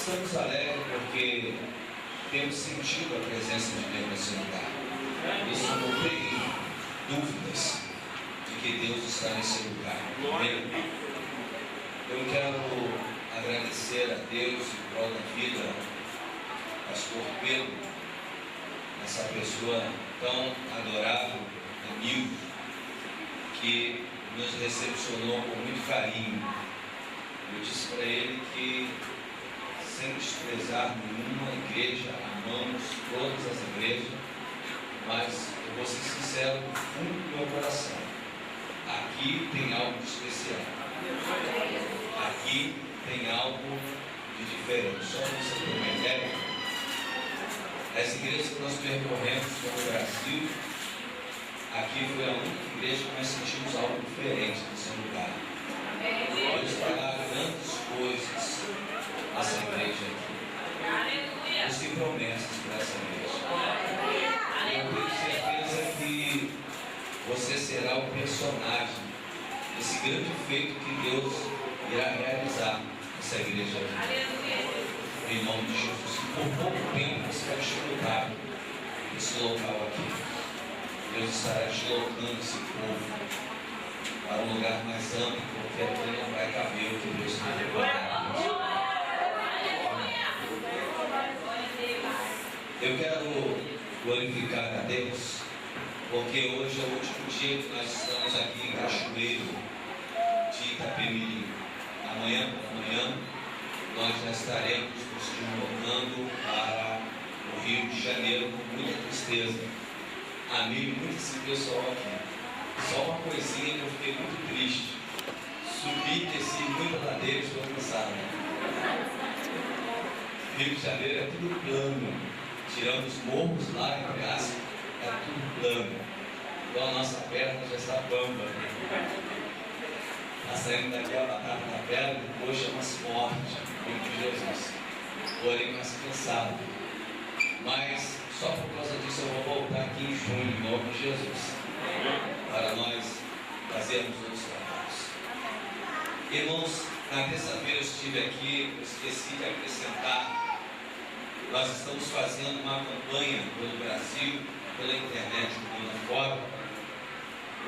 Estamos alegres porque temos sentido a presença de Deus nesse lugar. Isso não tem dúvidas de que Deus está nesse lugar. Amém? Eu quero agradecer a Deus em prol da vida, pastor Pedro, essa pessoa tão adorável, amigo, que nos recepcionou com muito carinho. Eu disse para ele que, sem desprezar nenhuma igreja, amamos todas as igrejas, mas eu vou ser sincero no fundo do meu coração. Aqui tem algo especial. Aqui tem algo de diferente. Só para você ter uma ideia, as igrejas que nós percorremos pelo Brasil, aqui foi a única igreja que nós sentimos algo diferente nesse lugar. Deus fará grandes coisas nessa igreja aqui. Deus tem promessas para essa igreja. Eu tenho certeza que você será o personagem desse grande feito que Deus irá realizar nessa igreja aqui. Em nome de Jesus. Por pouco tempo você vai desfrutar desse local aqui. Deus estará deslocando esse povo para um lugar mais amplo, porque aqui não vai caber o que Deus está preparado. Eu quero glorificar a Deus, porque hoje é o último dia que nós estamos aqui em Cachoeiro de Itapemirim. Amanhã pela manhã nós já estaremos nos deslocando para o Rio de Janeiro com muita tristeza. Amigo, muito esse pessoal aqui. Só uma coisinha que eu fiquei muito triste. Subi e desci muita ladeira e estou cansado. Rio de Janeiro é tudo plano. Tirando os morros lá em Goiás, é tudo plano. Então a nossa perna já está bamba. Está saindo daqui a batata na perna, depois mais forte, em Jesus. Porém mais cansado. Mas só por causa disso eu vou voltar aqui em junho, em nome de Jesus, para nós fazermos outros trabalhos. Irmãos, na terça-feira eu estive aqui, eu esqueci de acrescentar. Nós estamos fazendo uma campanha pelo Brasil, pela internet, mundo fora,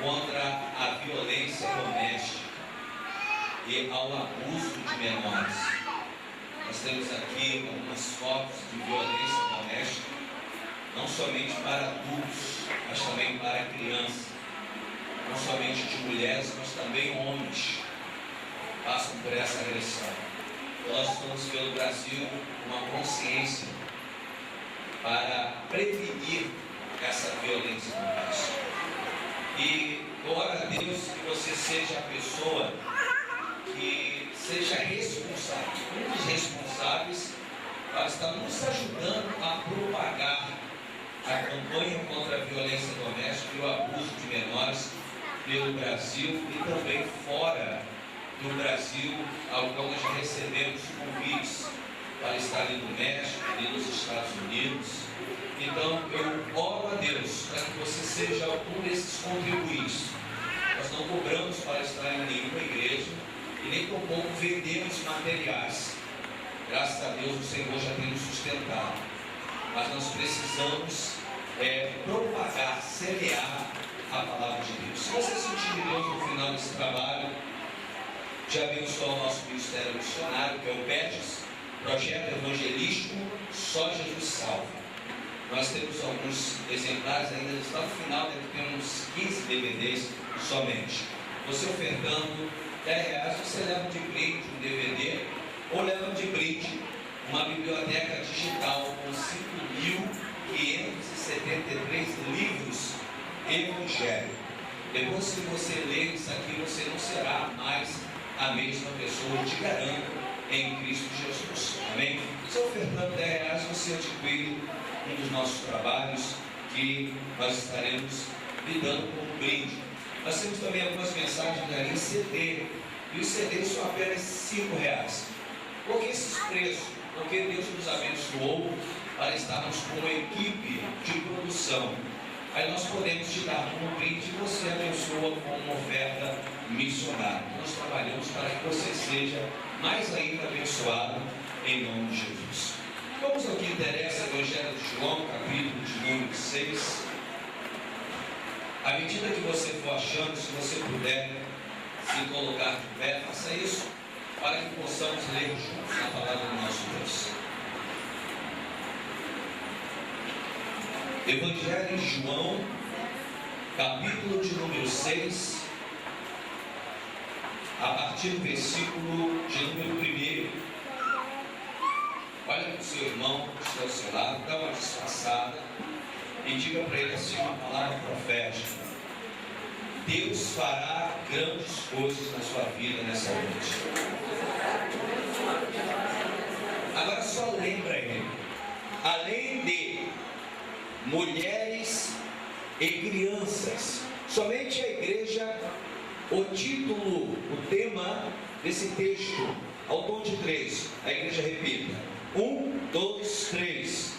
contra a violência doméstica e ao abuso de menores. Nós temos aqui algumas fotos de violência doméstica, não somente para adultos, mas também para crianças, não somente de mulheres, mas também homens passam por essa agressão. Nós estamos pelo Brasil uma consciência para prevenir essa violência doméstica. E glória a Deus que você seja a pessoa que seja responsável, um dos responsáveis para estar nos ajudando a propagar a campanha contra a violência doméstica e o abuso de menores pelo Brasil e também fora do Brasil, ao qual nós já recebemos convites para estar ali no México, ali nos Estados Unidos. Então eu oro a Deus para que você seja um desses contribuintes. Nós não cobramos para estar em nenhuma igreja e nem tampouco vendemos materiais. Graças a Deus o Senhor já tem nos sustentado. Mas nós precisamos propagar, semear a palavra de Deus. Se você sentir Deus no final desse trabalho, de abençoar o nosso ministério missionário, que é o PETS, Projeto Evangelístico Só Jesus Salva. Nós temos alguns exemplares ainda, está no final, deve ter uns 15 DVDs somente. Você ofertando R$10, você leva de brinde um DVD, ou leva de brinde uma biblioteca digital com 5.573 livros evangélicos. Depois, se você ler isso aqui, você não será mais a mesma pessoa, eu te garanto, em Cristo Jesus. Amém? Se ofertando R$10, você adquire um dos nossos trabalhos que nós estaremos lhe dando como brinde. Nós temos também algumas mensagens ali em CD, e os CDs são apenas R$5. Por que esses preços? Porque Deus nos abençoou para estarmos com uma equipe de produção. Aí nós podemos te dar como brinde e você abençoa com uma oferta missionária. Nós trabalhamos para que você seja mais ainda abençoado em nome de Jesus. Vamos ao que interessa, Evangelho de João, capítulo de número 6. À medida que você for achando, se você puder se colocar de pé, faça isso, para que possamos ler juntos a palavra do nosso Deus. Evangelho de João, capítulo de número 6, a partir do versículo de número 1. Olha para o seu irmão que está ao seu lado, dá uma disfarçada e diga para ele assim uma palavra profética: Deus fará grandes coisas na sua vida nessa noite. Agora só lembra ele, além de mulheres e crianças, somente a igreja, o título, o tema desse texto, ao tom de 3, a igreja repita: 1, 2, 3.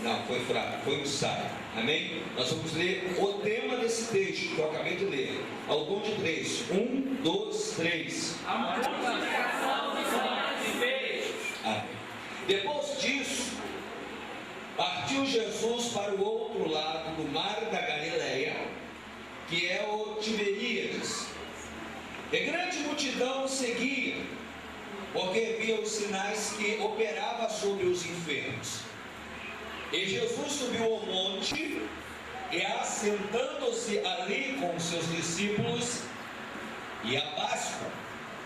Não, foi fraco, foi um saio. Amém? Nós vamos ler o tema desse texto que eu acabei de ler, ao tom de 3. 1, 2, 3. A multiplicação dos pães e peixes. Amém. Depois disso, partiu Jesus para o outro lado do mar da Galileia, que é o Tiberíades. E grande multidão seguia, porque via os sinais que operava sobre os enfermos. E Jesus subiu ao monte, e assentando-se ali com seus discípulos, e a Páscoa,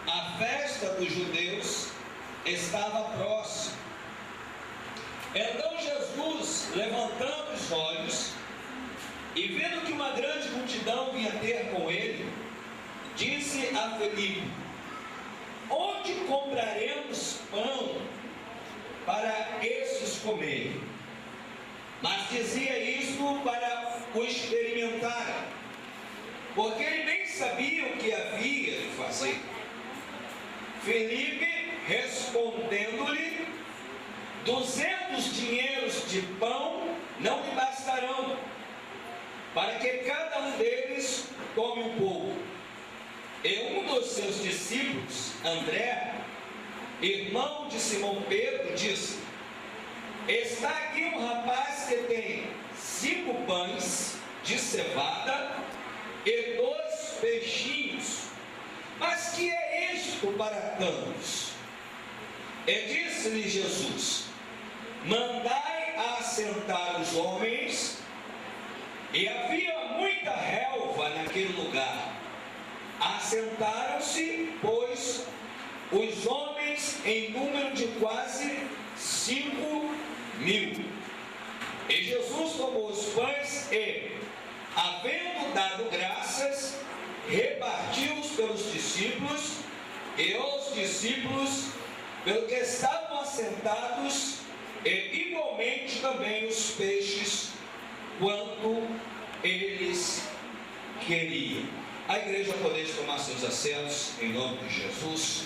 a festa dos judeus, estava próxima. Então Jesus, levantando os olhos, e vendo que uma grande multidão vinha ter com ele, disse a Felipe: onde compraremos pão para estes comerem? Mas dizia isso para o experimentar, porque ele nem sabia o que havia de fazer. Felipe, respondendo-lhe: 200 dinheiros de pão não lhe bastarão, para que cada um deles tome um pouco. E um dos seus discípulos, André, irmão de Simão Pedro, disse: está aqui um rapaz que tem 5 pães de cevada e 2 peixinhos, mas que é isto para tantos? E disse-lhe Jesus: mandai assentar os homens. E havia muita relva naquele lugar. Assentaram-se, pois, os homens em número de quase 5.000. E Jesus tomou os pães e, havendo dado graças, repartiu-os pelos discípulos, e os discípulos pelo que estavam assentados, e igualmente também os peixes, quanto eles queriam. A igreja poderia tomar seus assentos em nome de Jesus.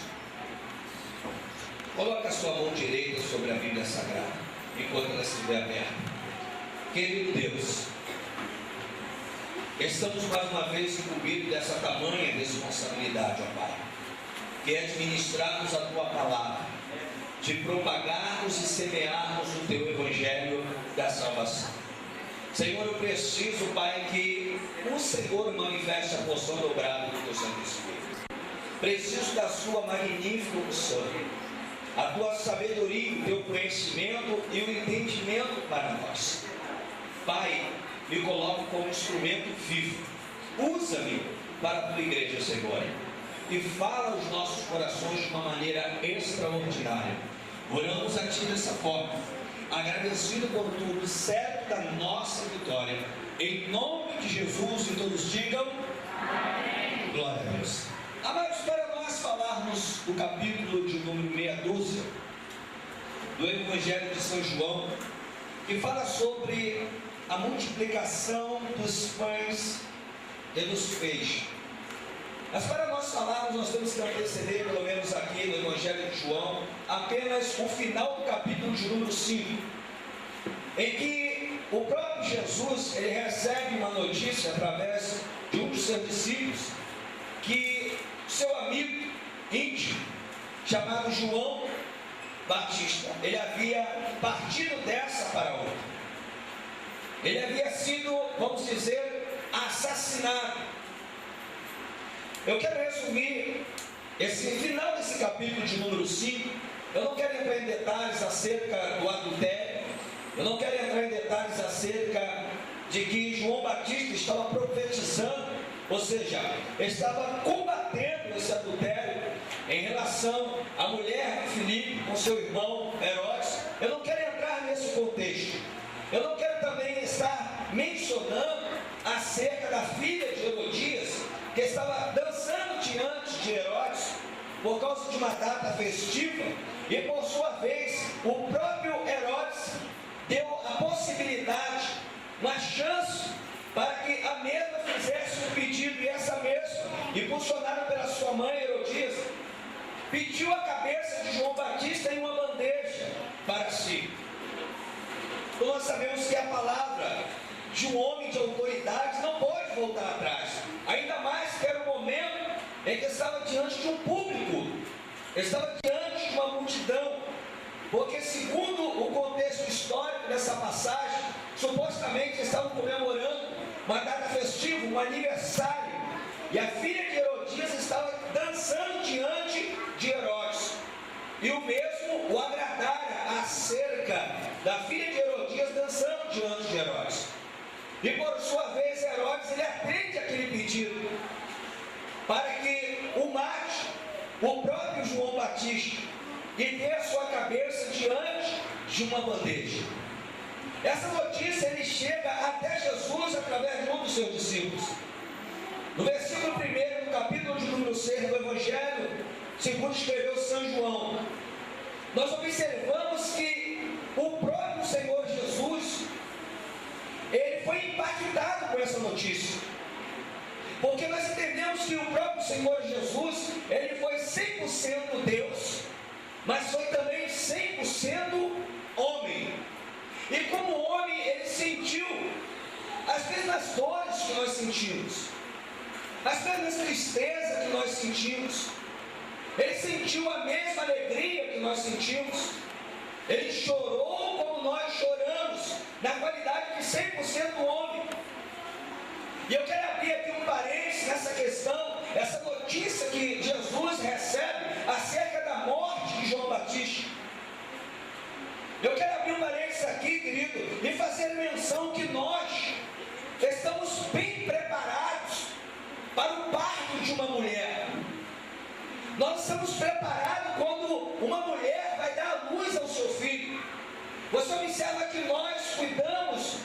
Coloque a sua mão direita sobre a Bíblia Sagrada, enquanto ela estiver aberta. Querido Deus, estamos mais uma vez incumbidos dessa tamanha responsabilidade, ó Pai, que é administrarmos a Tua Palavra, de propagarmos e semearmos o Teu Evangelho da salvação. Senhor, eu preciso, Pai, que o Senhor manifeste a porção dobrada do Teu Santo Espírito. Preciso da Sua magnífica unção, a Tua sabedoria, o Teu conhecimento e o entendimento para nós. Pai, me coloco como instrumento vivo. Usa-me para a Tua igreja, Senhor, e fala aos nossos corações de uma maneira extraordinária. Oramos a Ti dessa forma, agradecido por tudo, certo da nossa vitória, em nome de Jesus, e todos digam amém. Glória a Deus. Amados, para nós falarmos do capítulo de número meia dúzia do Evangelho de São João, que fala sobre a multiplicação dos pães e dos peixes. Mas para nós falarmos, nós temos que anteceder, pelo menos aqui no Evangelho de João, apenas o final do capítulo de número 5, em que o próprio Jesus, ele recebe uma notícia através de um dos seus discípulos, que seu amigo íntimo, chamado Batista, ele havia partido dessa para outra. Ele havia sido, vamos dizer, assassinado. Eu quero resumir esse final desse capítulo de número 5. Eu não quero entrar em detalhes acerca do adultério. Eu não quero entrar em detalhes acerca de que João Batista estava profetizando, ou seja, estava combatendo esse adultério em relação à mulher de Filipe com seu irmão Herodes. Eu não quero entrar nesse contexto. Eu não quero também estar mencionando acerca da filha de Herodias, que estava dançando diante de Herodes por causa de uma data festiva, e por sua vez o próprio Herodes deu a possibilidade, uma chance para que a mesma fizesse um pedido, e essa mesma, impulsionada pela sua mãe Herodias, pediu a cabeça de João Batista em uma bandeja para si. Então nós sabemos que a palavra de um homem de autoridade não pode voltar atrás, ainda mais que era o momento em que estava diante de um público, estava diante de uma multidão, porque segundo o contexto histórico dessa passagem, supostamente estavam comemorando uma data festiva, um aniversário, e a filha de Herodias estava dançando diante de Herodes, e o mesmo o agradara acerca da filha de Herodias dançando diante de Herodes. E por sua vez Herodes, ele atende aquele pedido para que o mate o próprio João Batista e dê a sua cabeça diante de uma bandeja. Essa notícia ele chega até Jesus através de um dos seus discípulos. No versículo 1 do capítulo de número 6 do Evangelho segundo escreveu São João, nós observamos que o próprio Senhor Jesus, ele foi impactado por essa notícia, porque nós entendemos que o próprio Senhor Jesus, ele foi 100% Deus, mas foi também 100% homem. E como homem, ele sentiu as mesmas dores que nós sentimos, as mesmas tristezas que nós sentimos. Ele sentiu a mesma alegria que nós sentimos. Ele chorou como nós choramos, na qualidade de 100% homem. E eu quero abrir aqui um parênteses nessa questão, essa notícia que Jesus recebe acerca da morte de João Batista. Eu quero abrir um parênteses aqui, querido, e fazer menção que nós estamos bem preparados para o parto de uma mulher. Nós estamos preparados quando uma mulher vai dar à luz ao seu filho. Você observa que nós cuidamos,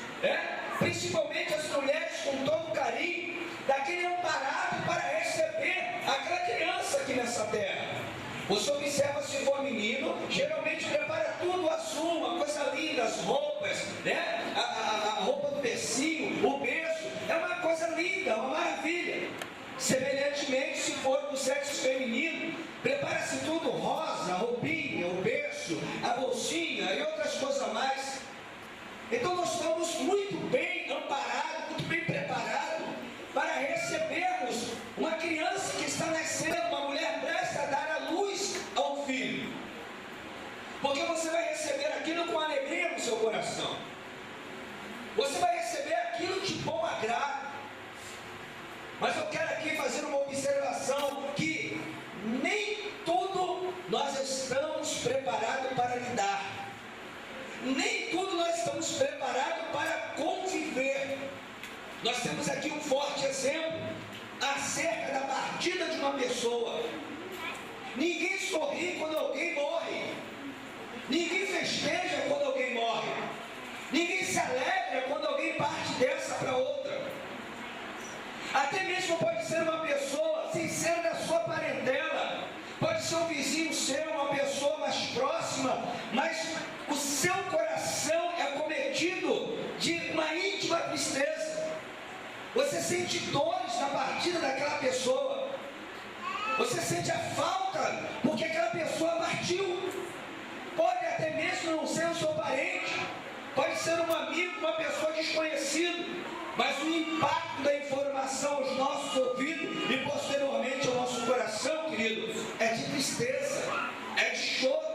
principalmente as mulheres, com todo carinho, daquele amparado para receber aquela criança aqui nessa terra. Você observa, se for menino, geralmente prepara tudo azul, uma coisa linda, as roupas, a roupa do bercinho, o berço, é uma coisa linda, uma maravilha. Semelhantemente, se for do sexo feminino, prepara-se tudo rosa, a roupinha, o berço, a bolsinha e outras coisas mais. Então nós estamos muito bem amparados, muito bem preparados para recebermos uma criança que está nascendo, uma mulher prestes a dar à luz a um filho. Porque você vai receber aquilo com alegria no seu coração. Você vai receber aquilo de bom agrado. Mas eu quero aqui fazer uma observação que nem tudo nós estamos preparados para lidar. Nem tudo nós estamos preparados para conviver. Nós temos aqui um forte exemplo acerca da partida de uma pessoa. Ninguém sorri quando alguém morre. Ninguém festeja quando alguém morre. Ninguém se alegra quando alguém parte dessa para outra. Até mesmo pode ser uma pessoa sem ser da sua parentela, pode ser um vizinho seu, uma pessoa mais próxima, mas o seu coração é cometido de uma íntima tristeza. Você sente dores na partida daquela pessoa, você sente a falta porque aquela pessoa partiu. Pode até mesmo não ser o seu parente, pode ser um amigo, uma pessoa desconhecida, mas o impacto da informação aos nossos ouvidos e posteriormente ao nosso coração, querido, é de tristeza, é de choro.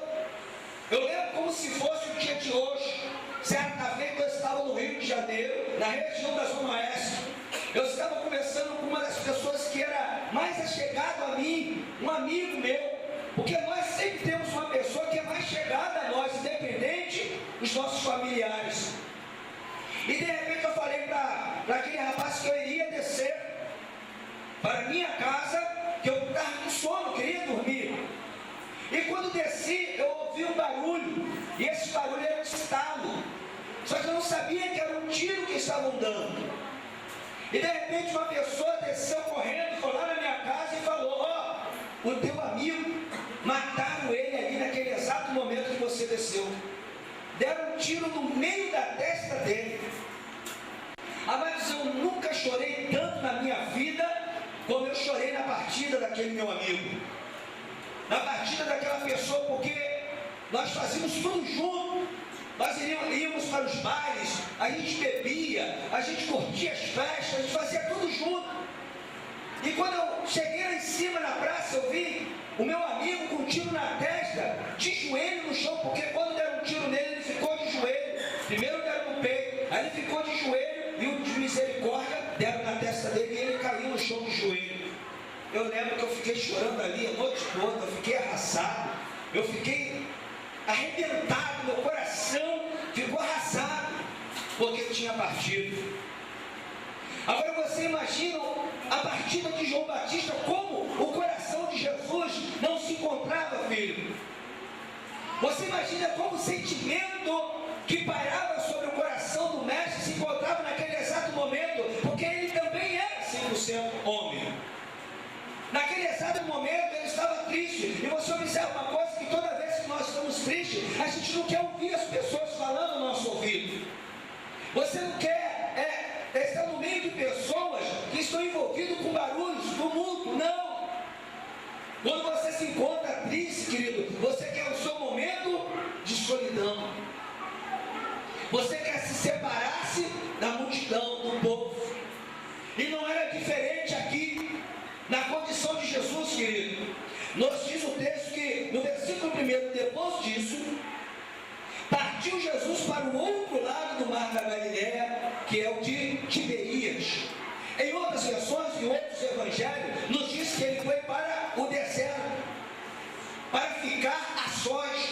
conversando com uma das pessoas que era mais achegado a mim, um amigo meu, porque nós sempre temos uma pessoa que é mais chegada a nós, independente dos nossos familiares. E de repente eu falei para aquele rapaz que eu iria descer para a minha casa, que eu estava com sono, queria dormir. E quando desci, eu ouvi um barulho, e esse barulho era um estalo. Só que eu não sabia que era um tiro que estavam dando. E de repente uma pessoa desceu correndo, foi lá na minha casa e falou: ó, o teu amigo, mataram ele ali naquele exato momento que você desceu. Deram um tiro no meio da testa dele. Mas eu nunca chorei tanto na minha vida como eu chorei na partida daquele meu amigo. Na partida daquela pessoa, porque nós fazíamos tudo junto. Nós íamos para os bailes, a gente bebia, a gente curtia as festas, a gente fazia tudo junto. E quando eu cheguei lá em cima na praça, eu vi o meu amigo com um tiro na testa, de joelho no chão, porque quando deram um tiro nele, ele ficou de joelho. Primeiro deram no peito, aí ele ficou de joelho, e o de misericórdia deram na testa dele, e ele caiu no chão de joelho. Eu lembro que eu fiquei chorando ali a noite toda, eu fiquei arrasado, eu fiquei arrebentado, meu coração ficou arrasado, porque ele tinha partido. Agora você imagina a partida de João Batista, como o coração de Jesus não se encontrava, filho. Você imagina como o sentimento que pairava sobre o coração do mestre se encontrava naquele exato momento, porque ele também era 100% homem. Naquele exato momento ele estava triste. E você observa uma coisa, que toda vez que nós estamos tristes, a gente não quer ouvir as pessoas falando no nosso ouvido. Você não quer estar no meio de pessoas que estão envolvidas com barulhos do mundo, não. Quando você se encontra triste, querido, você quer o seu momento de solidão. Você quer se separar-se da multidão, do povo. E não era diferente aqui. Na condição de Jesus, querido, nos diz o texto que, no versículo 1, depois disso, partiu Jesus para o outro lado do mar da Galileia, que é o de Tiberíades. Em outras versões, em outros evangelhos, nos diz que ele foi para o deserto, para ficar a sós.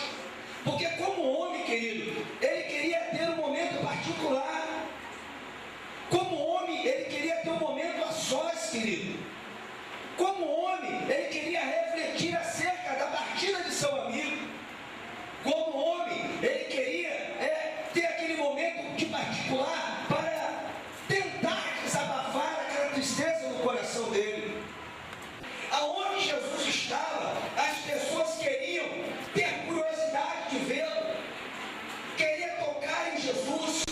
Porque como homem, querido, ele queria ter um momento particular. Como homem, ele queria ter um momento a sós, querido. Como homem, ele queria refletir acerca da partida de seu amigo. Como homem, ele queria ter aquele momento de particular para tentar desabafar aquela tristeza no coração dele. Aonde Jesus estava, as pessoas queriam ter curiosidade de vê-lo, queria tocar em Jesus,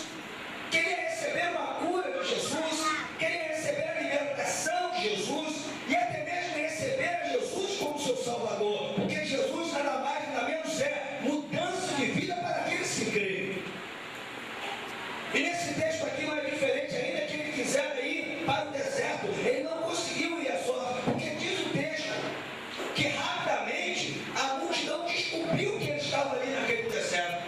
queria receber uma cura de Jesus, queria receber a libertação de Jesus, e até mesmo receber a Jesus como seu Salvador, porque Jesus nada mais nada menos é mudança de vida para aqueles que creem. E nesse texto aqui não é diferente, ainda que ele quisera ir para o deserto, ele não conseguiu ir a sós, porque diz o texto que rapidamente a multidão descobriu que ele estava ali naquele deserto.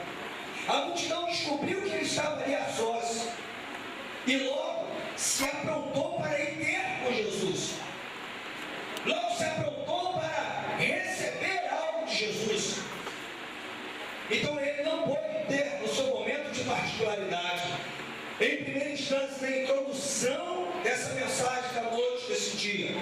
A multidão descobriu que ele estava ali a sós, e logo se aprontou para ir ter com Jesus. Logo se aprontou para receber algo de Jesus. Então ele não pôde ter o seu momento de particularidade. Em primeira instância, na introdução dessa mensagem da noite, desse dia,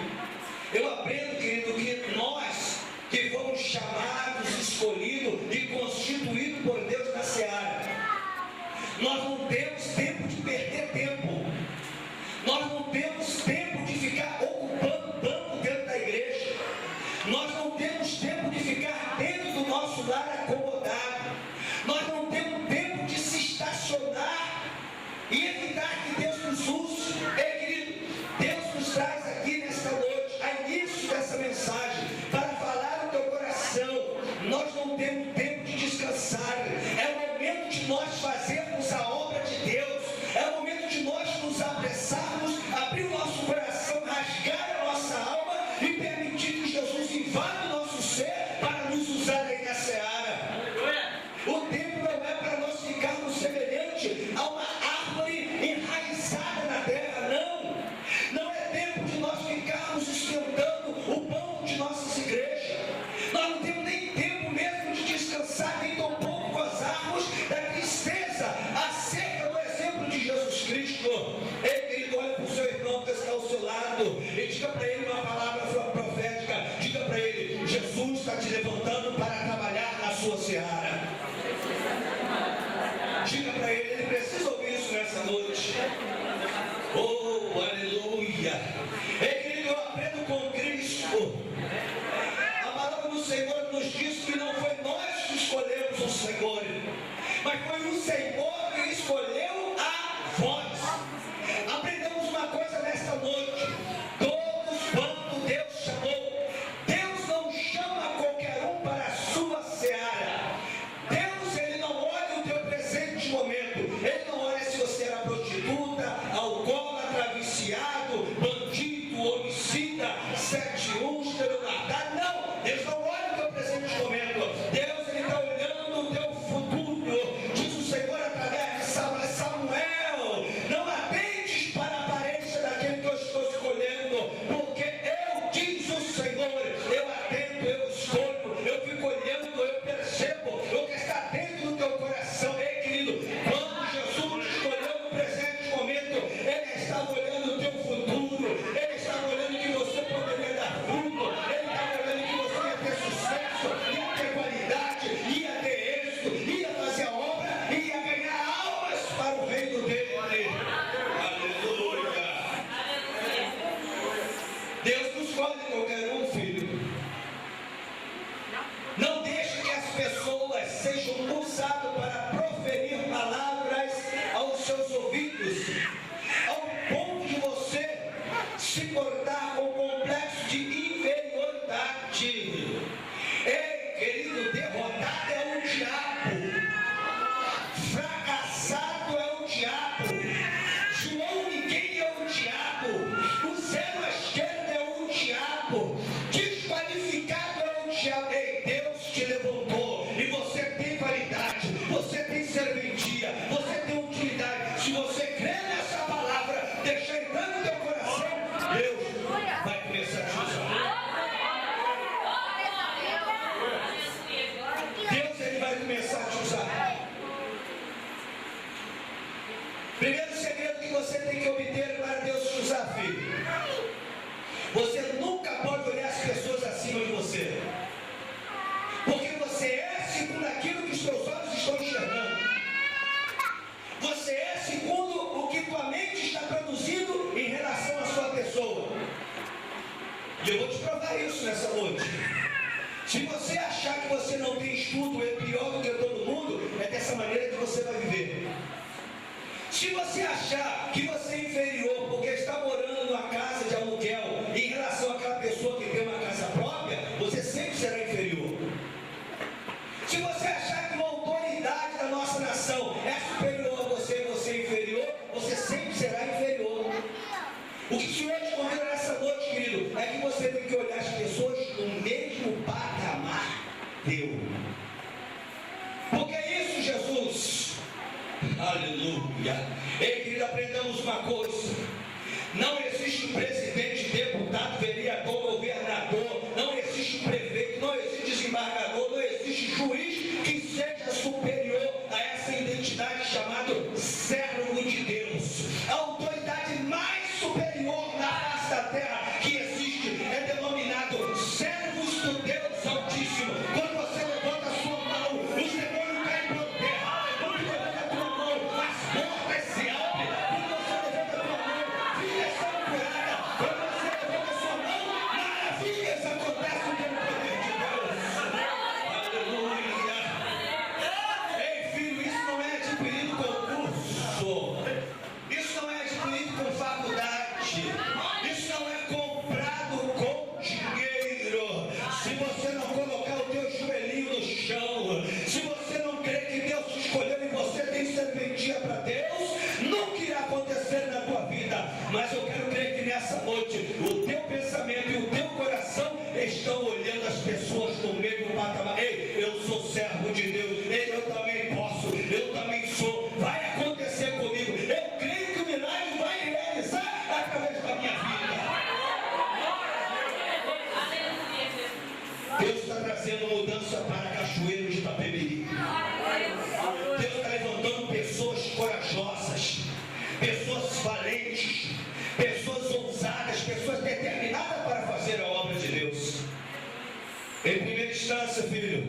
eu aprendo, querido, que nós que fomos chamados, escolhidos e constituídos por Deus na seara, nós não temos tempo de perder tempo. Nós não temos tempo de ficar ocupando banco dentro da igreja. Nós não temos tempo de ficar dentro do nosso lar acomodado. Nós não temos tempo de se estacionar e evitar que Deus nos use. Querido, Deus nos traz aqui nesta noite, a início dessa mensagem, para falar no teu coração. Nós não temos tempo de descansar. É o momento de nós fazermos a obra de Deus. É o momento de nós nos apressarmos, abrir o nosso coração, rasgar a nossa alma e permitir que Jesus invada o nosso ser para nos usar aí na seara. O tempo não é para nós ficarmos semelhante a uma árvore enraizada na terra, não. Não é tempo e diga para ele uma palavra profética. Diga para ele: Jesus está te levantando para trabalhar na sua seara. Diga para ele precisa ouvir isso nessa noite. Oh, aleluia. Ei, querido, eu aprendo com Cristo. A palavra do Senhor nos diz que não foi nós que escolhemos o Senhor, mas foi o Senhor que escolheu a vós. Aprendemos uma coisa nesta noite: todos quanto Deus chamou, Deus não chama qualquer um para a sua seara. Deus, Ele não olha o teu presente momento, Ele não olha se você era prostituta, alcoólatra, viciado, bandido, homicida, 71, estelionatário. Não, Deus não olha o teu presente momento. Deus, Ele está olhando o teu futuro. Diz o Senhor através de Samuel: não atentes para a aparência daquele que eu estou escolhendo, porque eu, diz o Senhor, eu atento, eu escolho, eu fico olhando, eu percebo o que está dentro do teu coração. Ei, querido, quando Jesus escolheu no presente momento, Ele estava olhando o teu futuro, Ele estava olhando que você poderia dar fruto, Ele estava olhando que você ia ter sucesso, ia ter qualidade, ia ter êxito, ia fazer a obra, ia ganhar almas para o reino dele. Aleluia. Deus não escolhe qualquer um, filho. Não deixe que as pessoas sejam usadas para proferir palavras aos seus ouvidos, ao ponto de você se cortar com complexo de inferioridade. Ei, querido, derrotado é o diabo, fracassado é o diabo, João ninguém é o diabo, o zero à esquerda é o diabo, desqualificado é o diabo. Ei, Deus te levantou e você tem qualidade, você tem serventia, você tem utilidade. Se você crê nessa palavra, deixa entrar no teu coração, Deus vai começar a te usar. Deus, Ele vai começar a te usar. Primeiro segredo que você tem que obter para Deus te usar, filho: você nunca pode olhar as pessoas acima de você, porque você é segundo aquilo que os teus olhos estão enxergando. Você é segundo o que tua mente está produzindo em relação à sua pessoa. E eu vou te provar isso nessa noite. Se você achar que você não tem estudo, é pior do que todo mundo, é dessa maneira que você vai viver. Se você achar que você é inferior porque está morando numa casa de aluguel em relação àquela pessoa que tem uma casa própria, você sempre será inferior. Se você achar que uma autoridade da nossa nação é superior a você e você é inferior, você sempre será inferior. O que o Senhor te convida nessa noite, querido, é que você tem que olhar as pessoas no mesmo patamar teu. Porque é isso, Jesus. Aleluia. Ei, querido, aprendamos uma coisa: não existe presidente, deputado, vereador, governador, não existe prefeito, não existe desembargador, não existe juiz que seja superior a essa identidade chamada servo de Deus. A autoridade mais superior na face da terra que existe é denominado servos do Deus Altíssimo. Quando você levanta a sua mão, os demônios caem por terra. Quando você levanta a tua mão, as portas se abrem. Quando você levanta a tua mão, vidas são curadas. Quando você levanta a sua mão, maravilhas acontecem pelo poder de Deus. Aleluia. Ei, filho, isso não é adquirido com curso, isso não é adquirido com faculdade, isso não é comprado com dinheiro. Se você não colocar o teu joelhinho no chão, se você não crer que Deus te escolheu e você tem serventia para Deus, nunca irá acontecer na tua vida. Mas eu quero crer que nessa noite o teu pensamento e o teu coração estão olhando as pessoas no mesmo patamar. Ei, eu sou servo de Deus, ei, eu também posso, eu também sou, vai acontecer comigo. Eu creio que o milagre vai realizar através da minha vida. Deus está trazendo mudança para Cachoeiro de Itapemirim. Deus está levantando pessoas corajosas, pessoas valentes, pessoas ousadas, pessoas determinadas Em primeira instância, filho,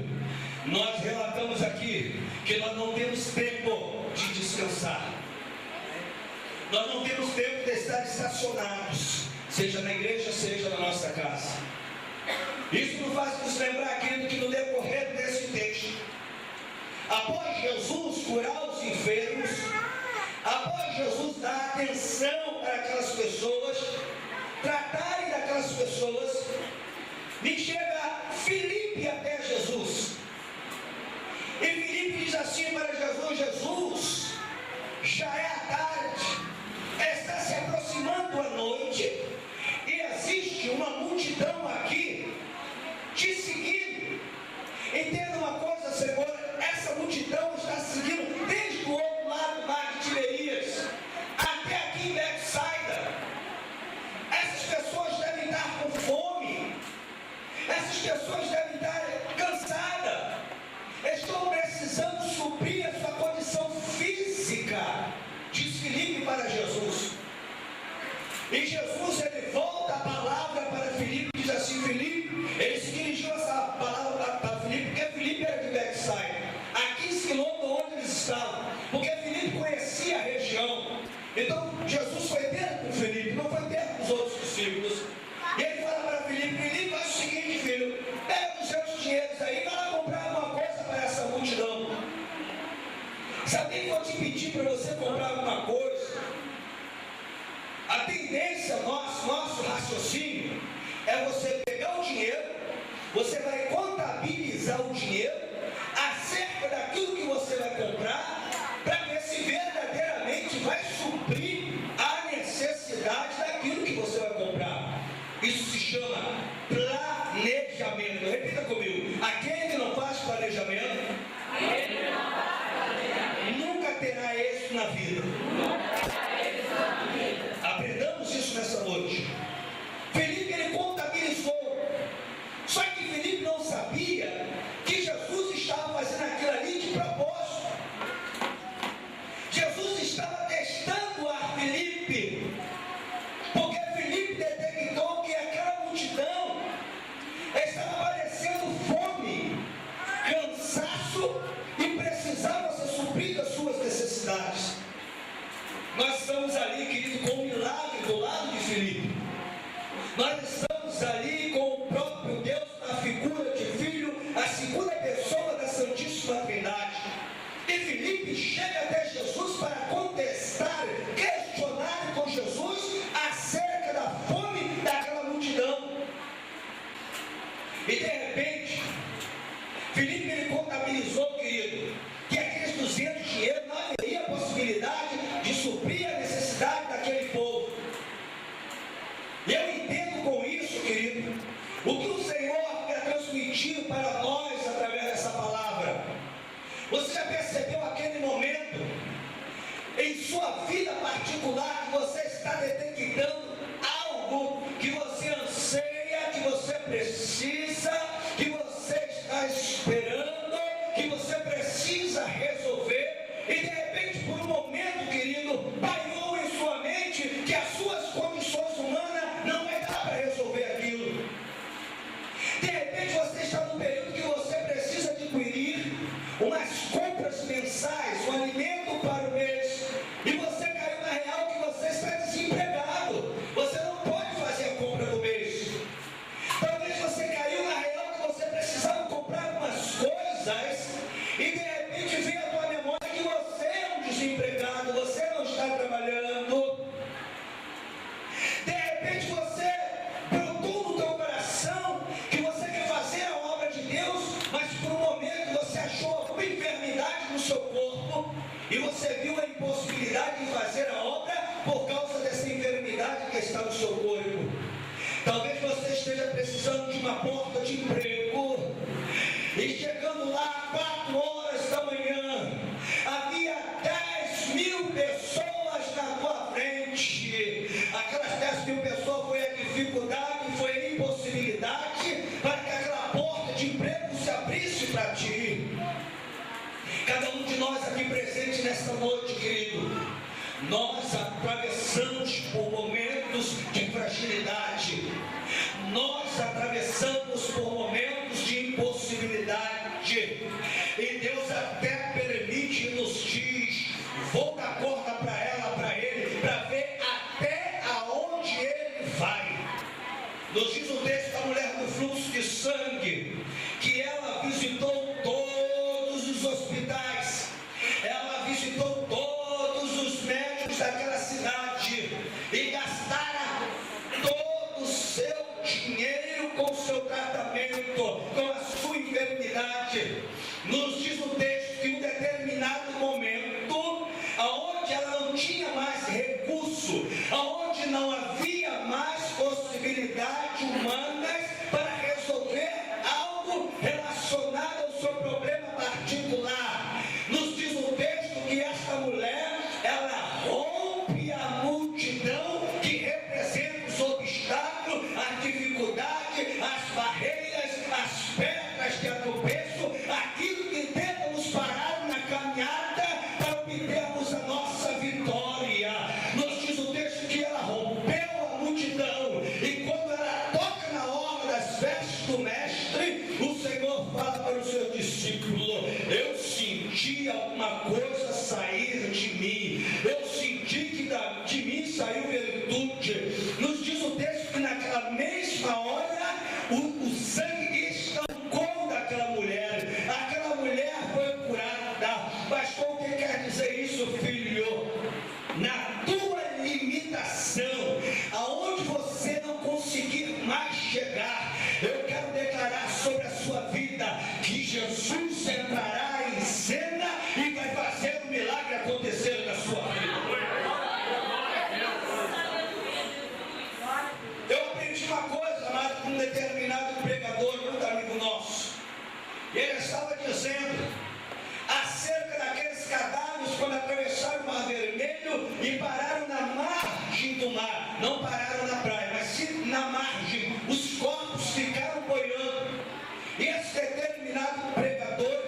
nós relatamos aqui que nós não temos tempo de descansar. Nós não temos tempo de estar estacionados, seja na igreja, seja na nossa casa. Isso nos faz nos lembrar, querido, que no decorrer desse texto, após Jesus curar os enfermos, após Jesus dar atenção para aquelas pessoas, tratarem daquelas pessoas, me chega Filipe até Jesus. E Filipe diz assim para Jesus: Jesus, já é a tarde, está se aproximando a noite, e existe uma multidão aqui te seguindo. Entenda uma coisa, Senhor, essa multidão está seguindo desde o outro lado do mar de Tiberias até aqui em Betsaida. Essas pessoas devem estar com fome, essas pessoas devem estar cansadas, estão precisando suprir a sua condição física, diz Filipe para Jesus. E Jesus, ele volta a palavra para Filipe, diz assim: Filipe, ele se dirigiu essa palavra para Filipe, porque Filipe era de Betsaida, a 15 quilômetros onde eles estavam, porque Filipe conhecia a região. Então Jesus foi dentro com Filipe, não foi dentro dos outros discípulos. E ele fala para Filipe: Filipe, faz o seguinte, filho, pega os seus dinheiros aí, vai lá comprar alguma coisa para essa multidão. Sabe que eu te pedir para você comprar alguma coisa? A tendência, nosso raciocínio, é você pegar o dinheiro, você vai contabilizar o dinheiro acerca daquilo que você vai comprar, para ver se verdadeiramente vai suprir a necessidade daquilo que você vai comprar. Isso se chama planejamento. Repita comigo: aquele que não faz planejamento, nunca terá êxito na vida. Aprendamos isso nessa noite. Felipe, ele contabilizou. Só que Felipe não sabia que Jesus estava fazendo aquilo ali de propósito. Jesus estava testando a Felipe, porque Felipe detectou que aquela multidão estava padecendo fome, cansaço e precisava ser suprido as suas necessidades. Nós estamos ali, querido, com o milagre do lado de Filipe. Nós estamos ali com o próprio Deus na figura de Filho, a segunda pessoa da Santíssima Trindade. E Filipe chega até Jesus para contestar, questionar com Jesus acerca da fome daquela multidão. E de repente, Filipe, ele contabilizou, querido, que aqueles 200 dinheiros não haveria possibilidade de suprir a necessidade daquele povo. E eu entendo com isso, querido, o que o Senhor quer transmitir para nós através dessa palavra. Você já percebeu aquele momento em sua vida particular que você está detectando algo que você anseia, que você precisa, que você está esperando, que você precisa resolver, e de repente, por um momento, querido, pairou em sua mente que as suas condições humanas não vai dar para resolver aquilo. De repente, você está num período que você precisa adquirir umas compras mensais, um alimento para o mês, e você caiu na real que você está desempregado, você não pode fazer a compra do mês. Talvez você caiu na real que você precisava comprar algumas coisas, e de repente vem a tua memória que você é um desempregado, você não está trabalhando. De repente você brotou no teu coração que você quer fazer a obra de Deus, mas por um momento você achou alguma enfermidade no seu corpo e você viu a impossibilidade de fazer a obra por causa dessa enfermidade que está no seu corpo. Talvez você esteja precisando de uma porta de emprego e chegando lá 4 horas da manhã, havia 10.000 pessoas na tua frente. Aquelas 10.000 pessoas foi a dificuldade, foi a impossibilidade para que aquela porta de emprego se abrisse para ti. Cada um de nós aqui presente nesta noite, querido, nós atravessamos por momentos de fragilidade, nós atravessamos por momentos de Nos diz o texto da mulher do fluxo de sangue, que ela visitou todos os hospitais, ela visitou todos os médicos daquela cidade e gastara todo o seu dinheiro com o seu tratamento, com a sua enfermidade. Nos diz o texto que em um determinado momento, aonde ela não tinha mais recurso, aonde não havia mais possibilidades humanas para resolver algo relacionado ao seu problema particular, nos diz o texto que esta mulher, ela rompe a multidão que representa os obstáculos, a dificuldade, as barreiras, as pedras que atropeçam, aquilo que tenta nos parar na caminhada para obtermos a nossa vitória. Nos diz o texto que ela rompeu a multidão, e quando ela toca na orla das vestes do mestre, o Senhor fala para o seu discípulo: eu senti alguma coisa sair de mim, eu senti que de mim saiu virtude. Nos diz o texto que naquela mesma hora o sangue estancou daquela mulher, aquela mulher foi curada. Mas o que quer dizer isso, filho? Na tua limitação, aonde você não conseguir mais chegar, eu quero declarar sobre a sua vida que Jesus entrará em cena e vai fazer um milagre acontecer na sua vida. Eu aprendi uma coisa, amado, com um determinado pregador, muito amigo nosso, e ele estava dizendo acerca daqueles cadáveres quando atravessaram o Mar Vermelho e pararam na margem do mar, não pararam na praia, mas sim na margem, os corpos ficaram boiando. E esse determinado pregador,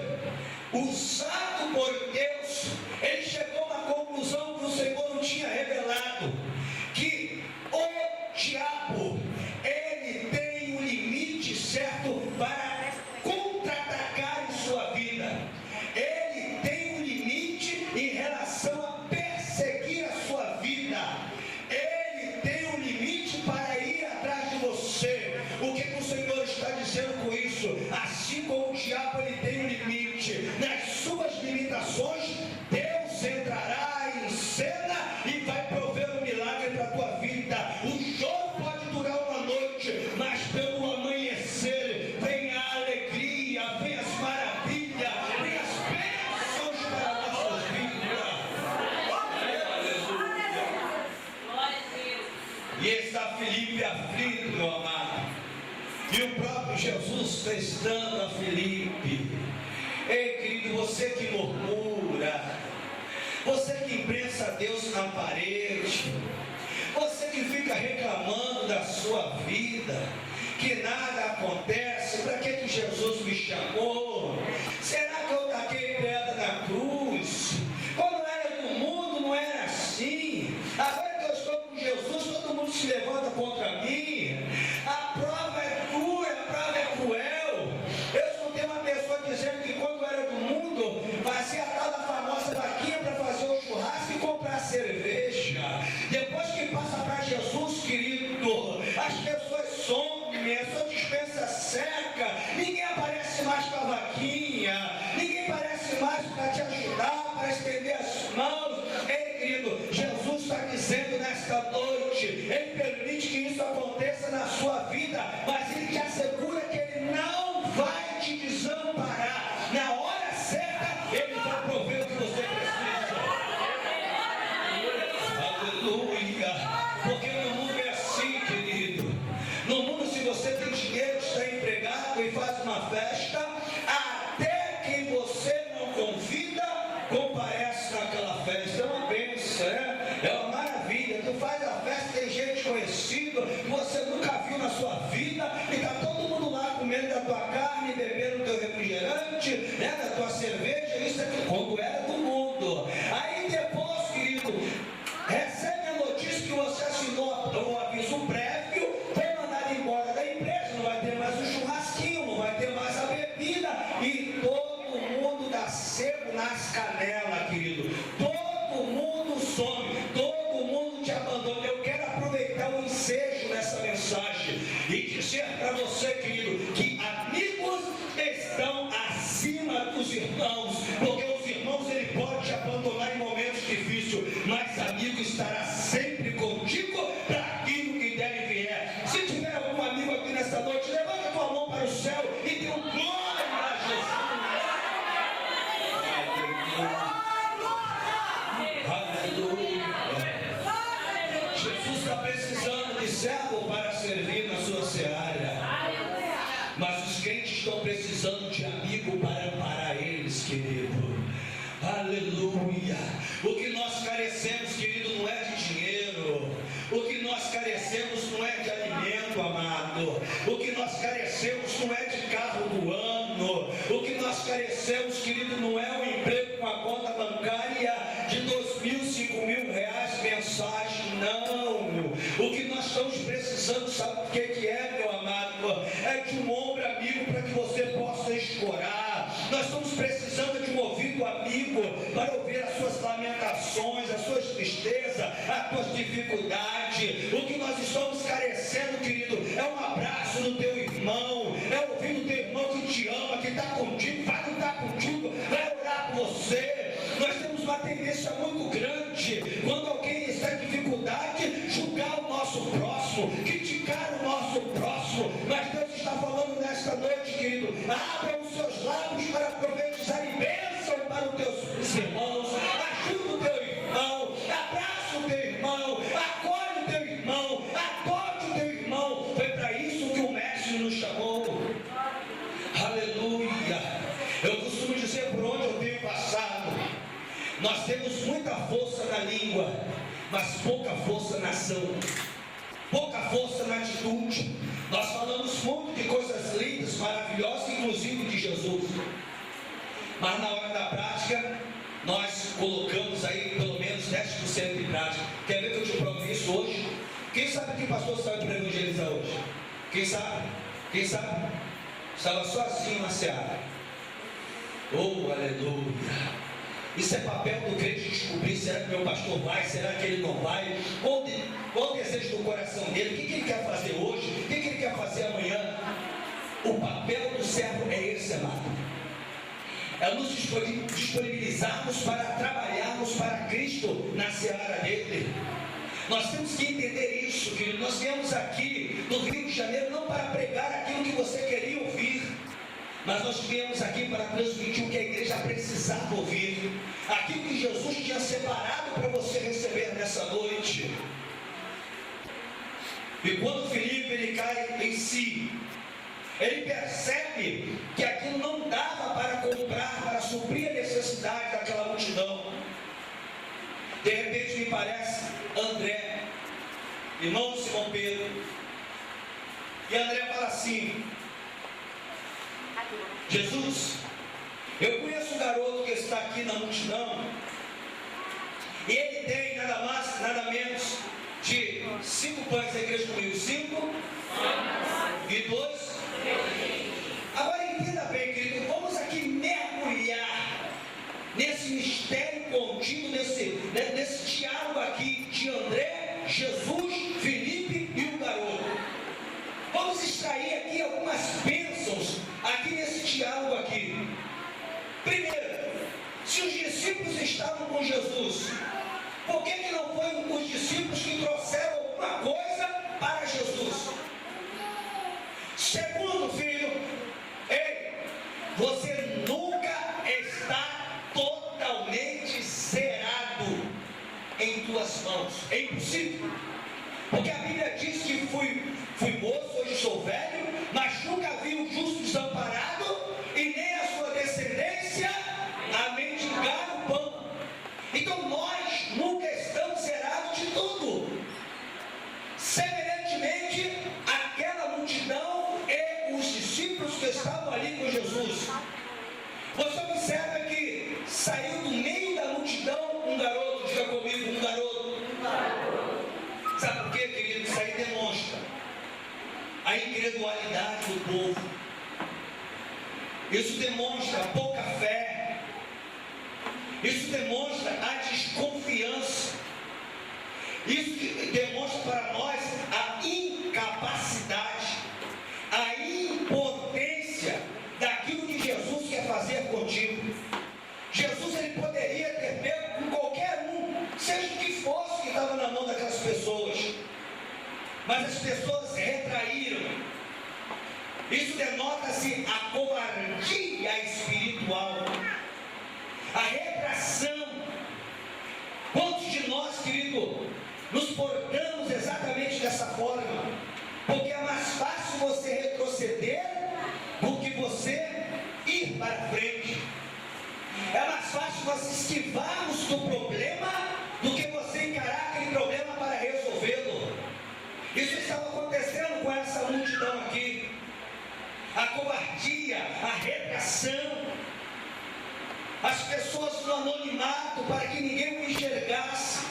usado por Deus, ele chegou a uma conclusão que o Senhor não tinha revelado, que o diabo, ele tem um limite certo para contra-atacar em sua vida. Ele tem um limite em relação a perseguir a sua vida. Ele tem um limite para ir atrás de você. O que o Senhor está dizendo com isso? Assim como o diabo, ele tem um limite, nas suas limitações, Deus entrará em cena e vai prover um milagre para a tua vida. O choro pode durar uma noite, mas pelo amanhecer vem a alegria, vem as maravilhas, vem as bênçãos para as nossas vidas. E está Filipe aflito, meu amado, e o próprio Jesus testando a Filipe. Ei, querido, você que murmura, você que imprensa Deus na parede, você que fica reclamando da sua vida, que nada acontece, para que Jesus me chamou? Será que eu taquei pedra na cruz? Quando era do mundo não era assim. Agora que eu estou com Jesus, todo mundo se levanta contra mim. A prova é dura, a prova é cruel. Eu escutei uma pessoa dizendo que quando era do mundo, fazia a tal da famosa vaquinha para fazer o churrasco e comprar cerveja. Depois que passa para Jesus, querido, as pessoas somem, a sua dispensa seca, ninguém aparece mais com a vaquinha, ninguém aparece mais para te ajudar, para estender as mãos. Ei, querido, Jesus está dizendo nesta noite, Ele permite que isso aconteça na sua vida, mas Ele te assegura que Ele não vai te desamparar. Na hora certa, Ele vai prover o que você precisa. Aleluia! Porque no mundo é assim, querido. No mundo, se você tem dinheiro, está empregado e faz uma festa, até quem você não convida, comparece naquela festa. É uma bênção, né? É uma maravilha. Tu faz a festa, tem gente conhecida que você nunca viu na sua vida, e está todo mundo lá comendo da tua carne, bebendo teu refrigerante, né, da tua cerveja. Isso aqui quando era do mundo. Aí depois, querido, recebe a notícia que você assinou um aviso prévio, foi mandado embora da empresa, não vai ter mais o churrasquinho, não vai ter mais a bebida. e dizer para você, querido, que amigos estão acima dos irmãos, porque os irmãos ele pode te abandonar em momentos difíceis, mas amigo estará sempre contigo para aquilo que der e vier. Se tiver algum amigo aqui nesta noite, levanta a tua mão para o céu e dê um glória a Jesus. Jesus está precisando de servo para servir na sua seara, mas os crentes estão precisando de amigo para amparar eles, querido. Aleluia. O que nós carecemos, querido, não é de dinheiro. O que nós carecemos não é de alimento, amado. O que nós carecemos não é de carro do ano. O que nós carecemos, querido, não é um emprego com a conta bancária de 2.000, 5.000 reais mensais, não. O que nós estamos precisando, sabe o que é, meu amado? É de um ombro amigo para que você possa escorar. Nós estamos precisando de um ouvido amigo para ouvir as suas lamentações, as suas tristezas, as suas dificuldades. O que nós estamos carecendo, querido, é um abraço do teu irmão, é ouvir do teu irmão que te ama, que está contigo, vai lutar contigo, vai orar por você. Nós temos uma tendência muito grande, quando alguém está em dificuldade, julgar o nosso próximo, criticar o nosso próximo. Mas Deus está falando nesta noite, querido, abra os seus lábios para profetizar e bênção para os teus irmãos. Ajuda o teu irmão, abraça o teu irmão, acolhe o teu irmão, acolhe o teu irmão. Foi para isso que o mestre nos chamou. Aleluia. Eu costumo dizer por onde eu tenho passado, nós temos muita força na língua, mas pouca força na ação, pouca força na atitude. Nós falamos muito de coisas lindas, maravilhosas, inclusive de Jesus, mas na hora da prática nós colocamos aí pelo menos 10% em prática. Quer ver que eu te provo isso hoje? Quem sabe que o pastor saiu para evangelizar hoje? Quem sabe? Quem sabe? Estava sozinho na seara. Oh, aleluia. Isso é papel do crente descobrir, será que meu pastor vai, será que ele não vai? Qual o desejo do coração dele? O que ele quer fazer hoje? O que ele quer fazer amanhã? O papel do servo é esse, amado. É nos disponibilizarmos para trabalharmos para Cristo na seara dele. Nós temos que entender isso, querido. Nós viemos aqui no Rio de Janeiro não para pregar aquilo que você queria ouvir, mas nós viemos aqui para transmitir o que a igreja precisava ouvir, aquilo que Jesus tinha separado para você receber nessa noite. E quando Filipe ele cai em si, ele percebe que aquilo não dava para comprar, para suprir a necessidade daquela multidão. De repente me parece André, irmão de Simão Pedro, e André fala assim: Jesus, eu conheço um garoto que está aqui na multidão, e ele tem nada mais, nada menos de 5 pães. A igreja comigo, 5 e 2. Agora entenda bem, querido, vamos aqui mergulhar nesse mistério contínuo, nesse diálogo aqui de André, Jesus, Filipe e o garoto. Vamos extrair aqui algumas bênçãos aqui nesse diálogo aqui. Primeiro, se os discípulos estavam com Jesus, por que não foram os discípulos que trouxeram alguma coisa para Jesus? Segundo, filho, você nunca está totalmente zerado em tuas mãos. É impossível. Porque a Bíblia diz que fui moço, hoje sou velho, mas nunca vi o justo desamparado e nem a sua descendência a mendigar o pão. Então nós nunca estamos zerados de tudo. Semelhantemente, aquela multidão e os discípulos que estavam ali com Jesus. Você observa que saiu do meio da multidão um garoto. Diga comigo, um garoto. Sabe por quê, querido? Isso aí demonstra a incredulidade do povo. Isso demonstra pouca fé. Isso demonstra a desconfiança. Isso demonstra para nós a incapacidade. denota-se a covardia espiritual, a retração. Quantos de nós, querido, nos portamos exatamente dessa forma? Porque é mais fácil você retroceder do que você ir para frente. É mais fácil nós esquivarmos do problema do que você encarar aquele problema para resolvê-lo. Isso estava acontecendo com essa multidão aqui. A covardia, a retração, as pessoas no anonimato para que ninguém o enxergasse.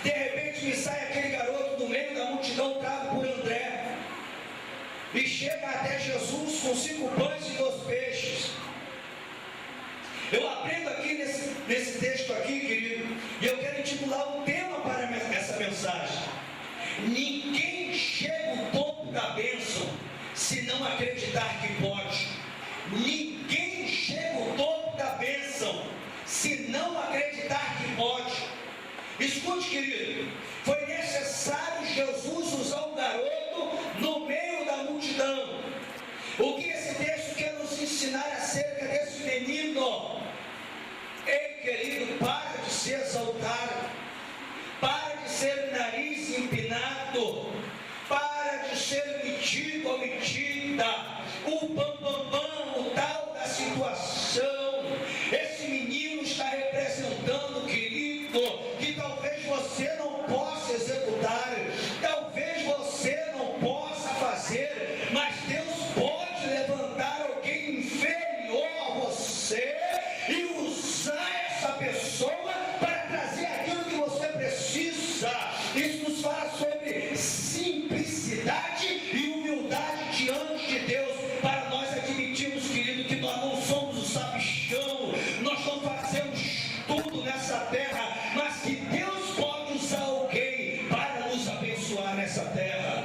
De repente me sai aquele garoto do meio da multidão, trago por André, e chega até Jesus com 5 pães e 2 peixes. Eu aprendo aqui nesse texto aqui, querido, e eu quero intitular um tema para essa mensagem: ninguém chega ao topo da bênção se não acreditar que pode. Ninguém chega ao topo da bênção se não acreditar que pode. Escute, querido, foi necessário Jesus usar um garoto no meio da multidão. O que esse texto quer nos ensinar acerca desse menino? Ei, querido, para de se exaltar, para de ser nariz empinado, para de ser metido ou metida, o bam, o tal da situação. Esse menino está representando, querido, que talvez você não possa executar, talvez você não possa fazer, mas Deus pode levantar alguém inferior a você e usar essa pessoa para trazer aquilo que você precisa. Isso nos fala sobre simplicidade e humildade diante de Deus, para nós admitirmos, querido, que nós não somos o sabichão, nós não fazemos tudo nessa terra, mas que Deus pode usar alguém para nos abençoar nessa terra.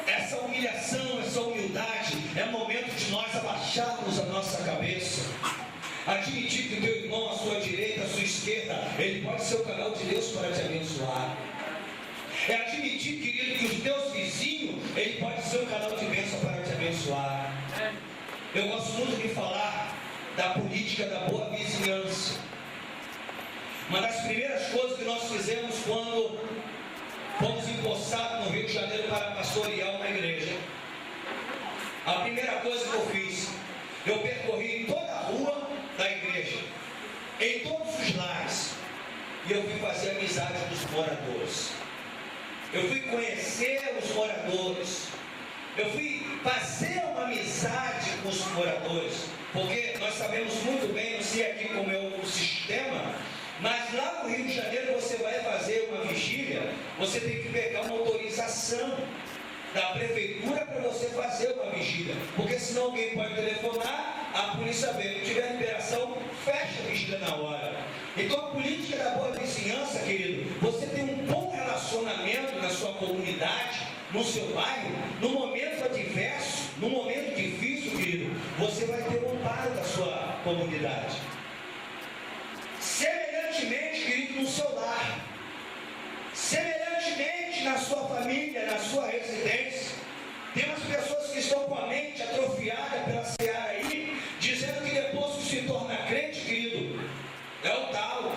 Essa humilhação, essa humildade, é momento de nós abaixarmos a nossa cabeça, admitir que o teu irmão à sua direita, à sua esquerda, ele pode ser o canal de Deus para te abençoar. É admitir, querido, que os teus vizinhos, ele pode ser um canal de bênção para te abençoar. Eu gosto muito de falar da política da boa vizinhança. Uma das primeiras coisas que nós fizemos quando fomos empossados no Rio de Janeiro para pastorear uma igreja, a primeira coisa que eu fiz, eu percorri toda a rua da igreja, em todos os lares, e eu fui fazer amizade dos moradores. Eu fui conhecer os moradores. Eu fui fazer uma amizade com os moradores, porque nós sabemos muito bem, não sei aqui como é o sistema, mas lá no Rio de Janeiro você vai fazer uma vigília, você tem que pegar uma autorização da prefeitura para você fazer uma vigília, porque senão alguém pode telefonar, a polícia vem, não tiver liberação, fecha a vigília na hora. Então a política da boa vizinhança, querido, você tem um bom relacionamento na sua comunidade, no seu bairro, no momento adverso, no momento difícil, querido, você vai ter o amparo da sua comunidade. Semelhantemente, querido, no seu lar, semelhantemente na sua família, na sua residência, tem umas pessoas que estão com a mente atrofiada pela seara aí, dizendo que depois que se torna crente, querido, é o tal,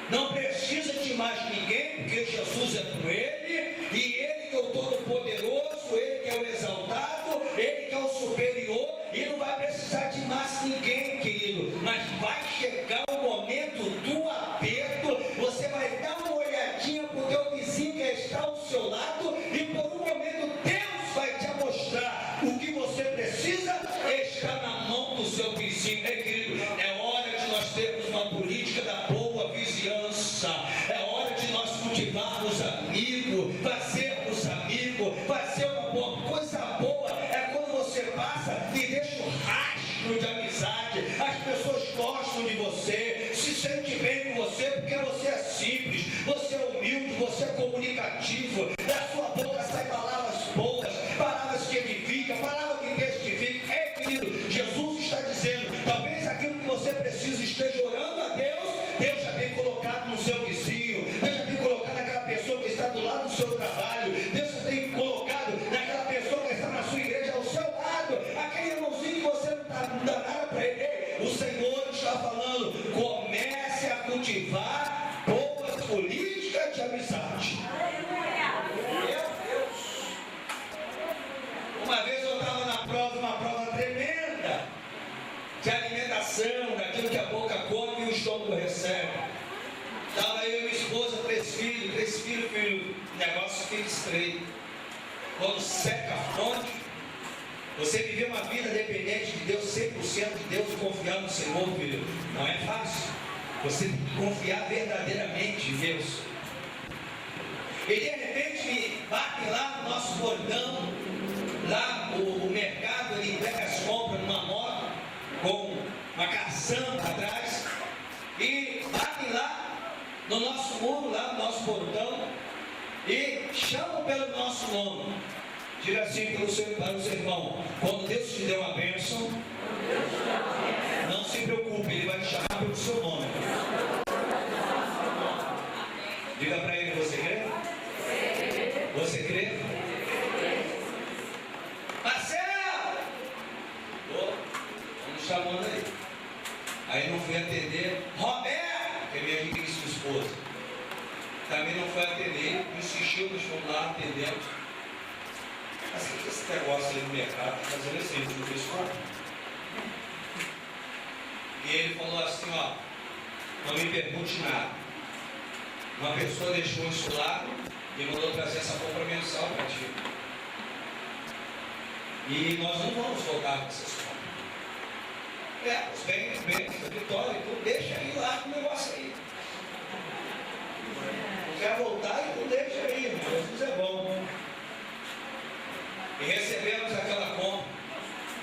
não precisa de mais ninguém, porque Jesus é com ele, e ele que é o Todo-Poderoso, ele que é o exaltado, ele que é o superior, e não vai precisar de mais ninguém, querido, mas vai chegar o momento do aperto, você vai dar uma olhadinha para o teu vizinho que está ao seu lado, e por um momento Deus vai te mostrar o que você precisa, está na mão do seu vizinho. Querido, é hora de nós termos uma política da boa vizinhança, é hora de nós cultivarmos amigos, fazermos amigos, fazer uma boa coisa boa, é quando você passa e deixa um rastro de amizade, as pessoas gostam de você, se sentem bem com você, porque você é simples, você é humilde, você é comunicativo, da sua fica estreito. Quando seca a fonte, você viver uma vida dependente de Deus, 100% de Deus, confiar no Senhor, filho, não é fácil. Você tem que confiar verdadeiramente em Deus. E de repente batem lá no nosso portão, lá o mercado, ele entrega as compras numa moto, com uma caçamba atrás, e batem lá no nosso muro, lá no nosso portão, e chamam pelo nosso nome. Diga assim para o seu irmão: quando Deus te deu uma bênção, não se preocupe, Ele vai te chamar pelo seu nome. Diga para ele: você crê? Você crê? Marcelo! Vamos chamando aí. Aí não fui atender. Roberto, que é minha digníssima esposa, também não foi atender. Insistiu, nós fomos lá atendendo. Assim que esse negócio aí no mercado está fazendo assim, não fez conta. E ele falou assim: ó, não me pergunte nada. Uma pessoa deixou isso lá e mandou trazer essa compra mensal para ti. E nós não vamos voltar com essas compras. Os bens, a vitória, então deixa aí lá com o negócio aí. Não quer voltar, então deixa aí, irmão. Jesus é bom. E recebemos aquela compra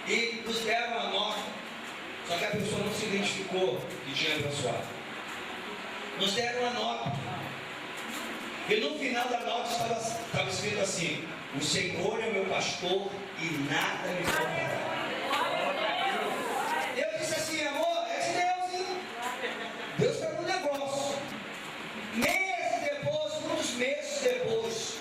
e nos deram a nota, só que a pessoa não se identificou que tinha abençoado. Nos deram a nota, e no final da nota estava escrito assim: o Senhor é meu pastor e nada me faltará. Eu disse assim: amor, é de Deus, hein? Deus está no negócio. Meses depois, uns meses depois,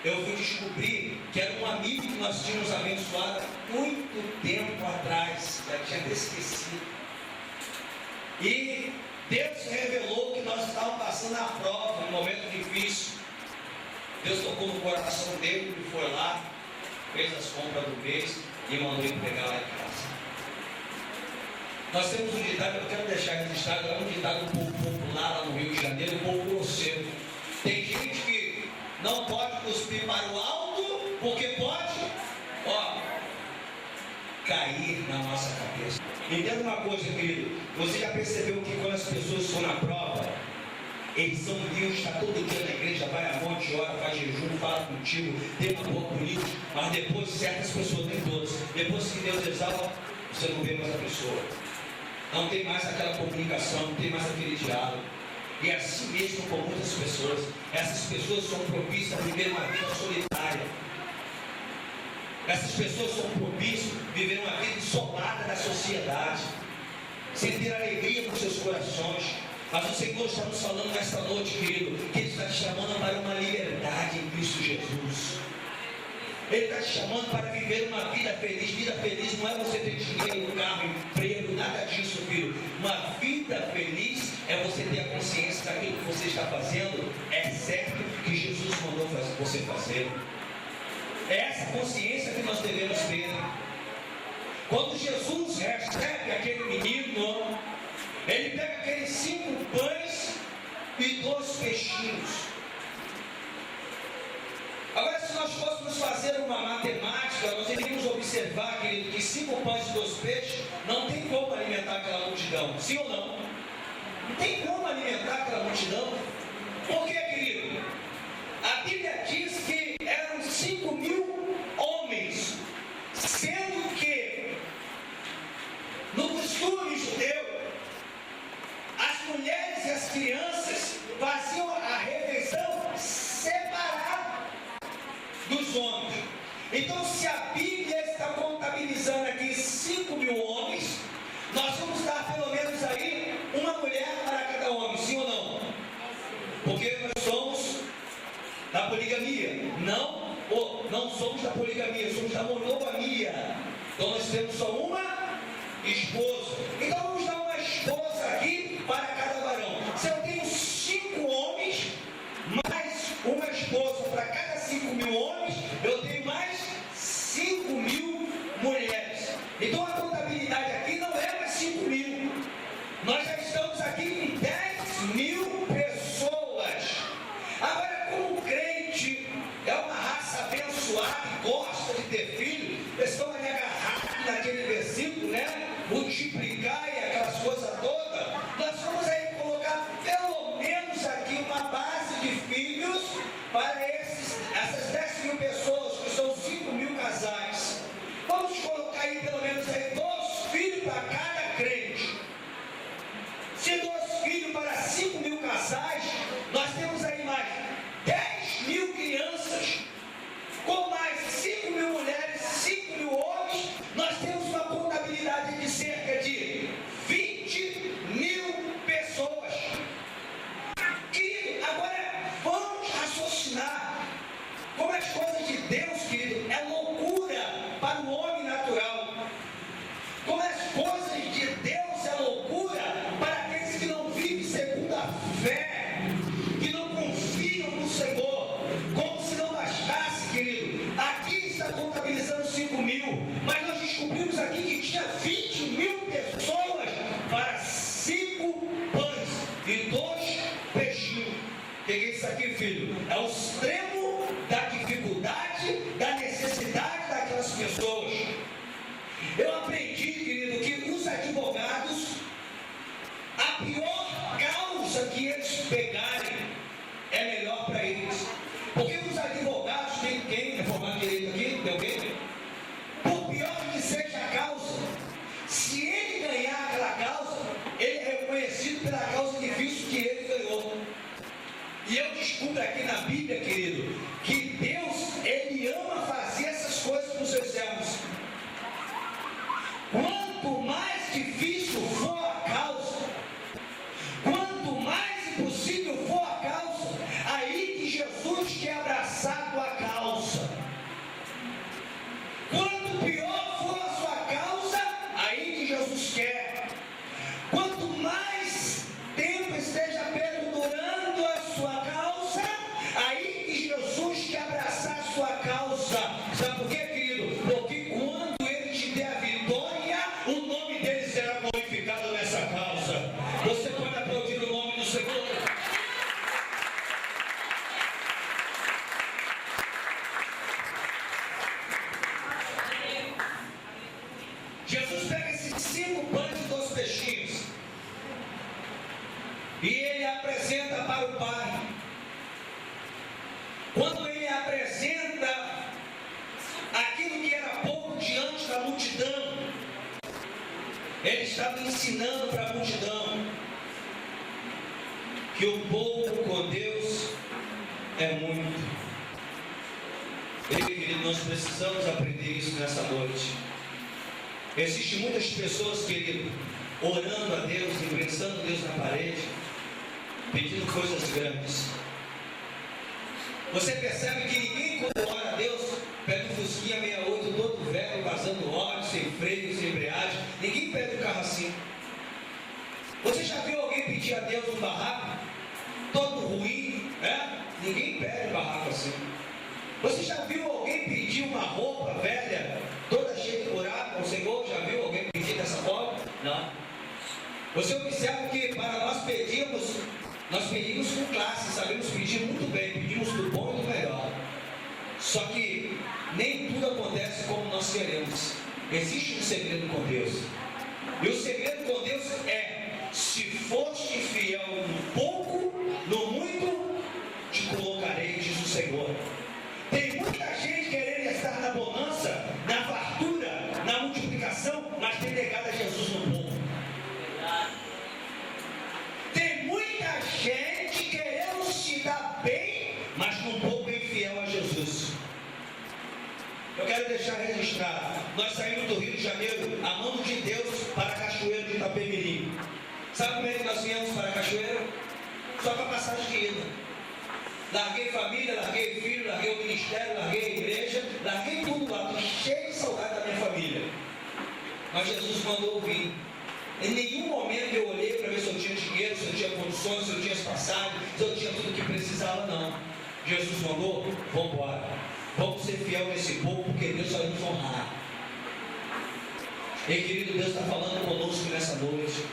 eu fui descobrir que era um amigo que nós tínhamos abençoado há muito tempo atrás, já tinha até esquecido. E Deus revelou que nós estávamos passando a prova, num momento difícil. Deus tocou no coração dele, ele foi lá, fez as compras do mês e mandou ele pegar lá em casa. Nós temos um ditado, eu quero deixar registrado, é um ditado um pouco popular lá no Rio de Janeiro, um pouco grosseiro. Tem gente que não pode cuspir para o alto, porque pode, cair na nossa cabeça. Entenda uma coisa, querido. Você já percebeu que quando as pessoas estão na prova, eles são Deus, está todo dia na igreja, vai a monte, ora, faz jejum, fala contigo, tem uma boa política, mas depois certas pessoas, nem todas, depois que Deus exalta, você não vê mais a pessoa. Não tem mais aquela comunicação, não tem mais aquele diálogo. E é assim mesmo com muitas pessoas. Essas pessoas são propícias a viver uma vida solitária. Essas pessoas são propícias a viver uma vida isolada da sociedade, sem ter alegria nos seus corações. Mas o Senhor está nos falando nesta noite, querido, que Ele está te chamando para uma liberdade em Cristo Jesus. Ele está te chamando para viver uma vida feliz. Vida feliz não é você ter dinheiro, carro, emprego, nada disso, filho. Uma vida feliz é você ter a consciência daquilo que você está fazendo é certo que Jesus mandou você fazer. É essa consciência que nós devemos ter. Quando Jesus recebe aquele menino, ele pega aqueles 5 pães e 2 peixinhos. Agora, se nós fôssemos fazer uma matemática, nós iríamos observar, querido, que 5 pães e 2 peixes não tem como alimentar aquela multidão. Sim ou não? Não tem como alimentar aquela multidão. Por quê, querido? A Bíblia diz que eram 5.000 homens, sendo que, no costume judeu, as mulheres e as crianças faziam a refeição separada dos homens. Então, se a Bíblia está contabilizando aqui 5.000 homens, nós vamos dar pelo menos aí uma mulher para cada homem, sim ou não? Porque nós somos da poligamia. Não somos da poligamia, somos da monogamia. Então nós temos só uma esposa. Então vamos dar uma esposa aqui para cada varão. Se eu tenho 5 homens, mais uma esposa para cada 5.000 homens, eu tenho mais 5.000 mulheres. Então a contabilidade aqui não é mais 5.000. Nós já estamos aqui com 10.000 pessoas. Agora, como crente, as coisas de Deus, querido, é loucura para o homem natural. Como as coisas de Deus é loucura para aqueles que não vivem segundo a fé, que não confiam no Senhor. Como se não bastasse, querido. Aqui está contabilizando 5.000, mas nós descobrimos aqui que tinha 20.000 pessoas para 5 pães e 2 peixinhos. O que é isso aqui, filho? É o extremo da dificuldade, da necessidade daquelas pessoas. Eu aprendi, querido, que os advogados, a pior causa que eles pegarem é melhor para eles. Porque os advogados têm quem? É formado direito aqui? Tem alguém? Por pior que seja a causa, se ele ganhar aquela causa, ele é reconhecido pela causa difícil que ele ganhou. E eu descubro aqui na Bíblia, querido, que Deus, Ele ama fazer essas coisas com os seus servos. Quanto mais difícil for a causa, quanto mais impossível for a causa, aí que Jesus quer abraçar a tua causa. Quanto pior for a sua causa, aí que Jesus quer. Quanto mais tempo esteja perdurando a sua causa, aí que Jesus quer abraçar a sua causa. Sabe por quê, querido? Porque quando Ele te der a vitória, o nome dele será glorificado nessa causa. Você pode aplaudir o nome do Senhor. Jesus pega esses 5 pães e 2 peixinhos e Ele apresenta para o Pai. Quando Ele apresenta aquilo que era pouco diante da multidão, Ele estava ensinando para a multidão que o pouco com Deus é muito. Querido, nós precisamos aprender isso nessa noite. Existem muitas pessoas, querido, orando a Deus, imprensando Deus na parede, pedindo coisas grandes. Você percebe que ninguém, quando ora a Deus, pede um Fusquinha 68 todo velho, vazando óleo, sem freio, sem embreagem. Ninguém pede um carro assim. Você já viu alguém pedir a Deus um barraco todo ruim, né? Ninguém pede um barraco assim. Você já viu alguém pedir uma roupa velha, toda cheia de buraco ao Senhor? Já viu alguém pedir dessa forma? Não. Você observa que para nós pedimos com classe, sabemos pedir muito bem, pedimos do bom e do melhor. Só que nem tudo acontece como nós queremos. Existe um segredo com Deus. E o segredo com Deus é: se foste fiel no pouco, no muito te colocarei, diz o Senhor. Tem muita gente querendo estar na bonança, na fartura, na multiplicação, mas tem negado a Jesus no pouco. Tem muita gente querendo se dar bem, mas no pouco é infiel a Jesus. Eu quero deixar registrado: nós saímos do Rio de Janeiro, a mão de Deus, para Cachoeiro de Itapemirim. Sabe como é que nós viemos para Cachoeiro? Só para passagem de ida. Larguei família, larguei filho, larguei o ministério, larguei a igreja, larguei tudo lá, estou cheio de saudade da minha família. Mas Jesus mandou eu vir. Em nenhum momento eu olhei para ver se eu tinha dinheiro, se eu tinha condições, se eu tinha passagem, se eu tinha tudo o que precisava, não. Jesus mandou: vamos embora. Vamos ser fiel nesse pouco, porque Deus vai nos honrar. E querido, Deus está falando conosco nessa noite.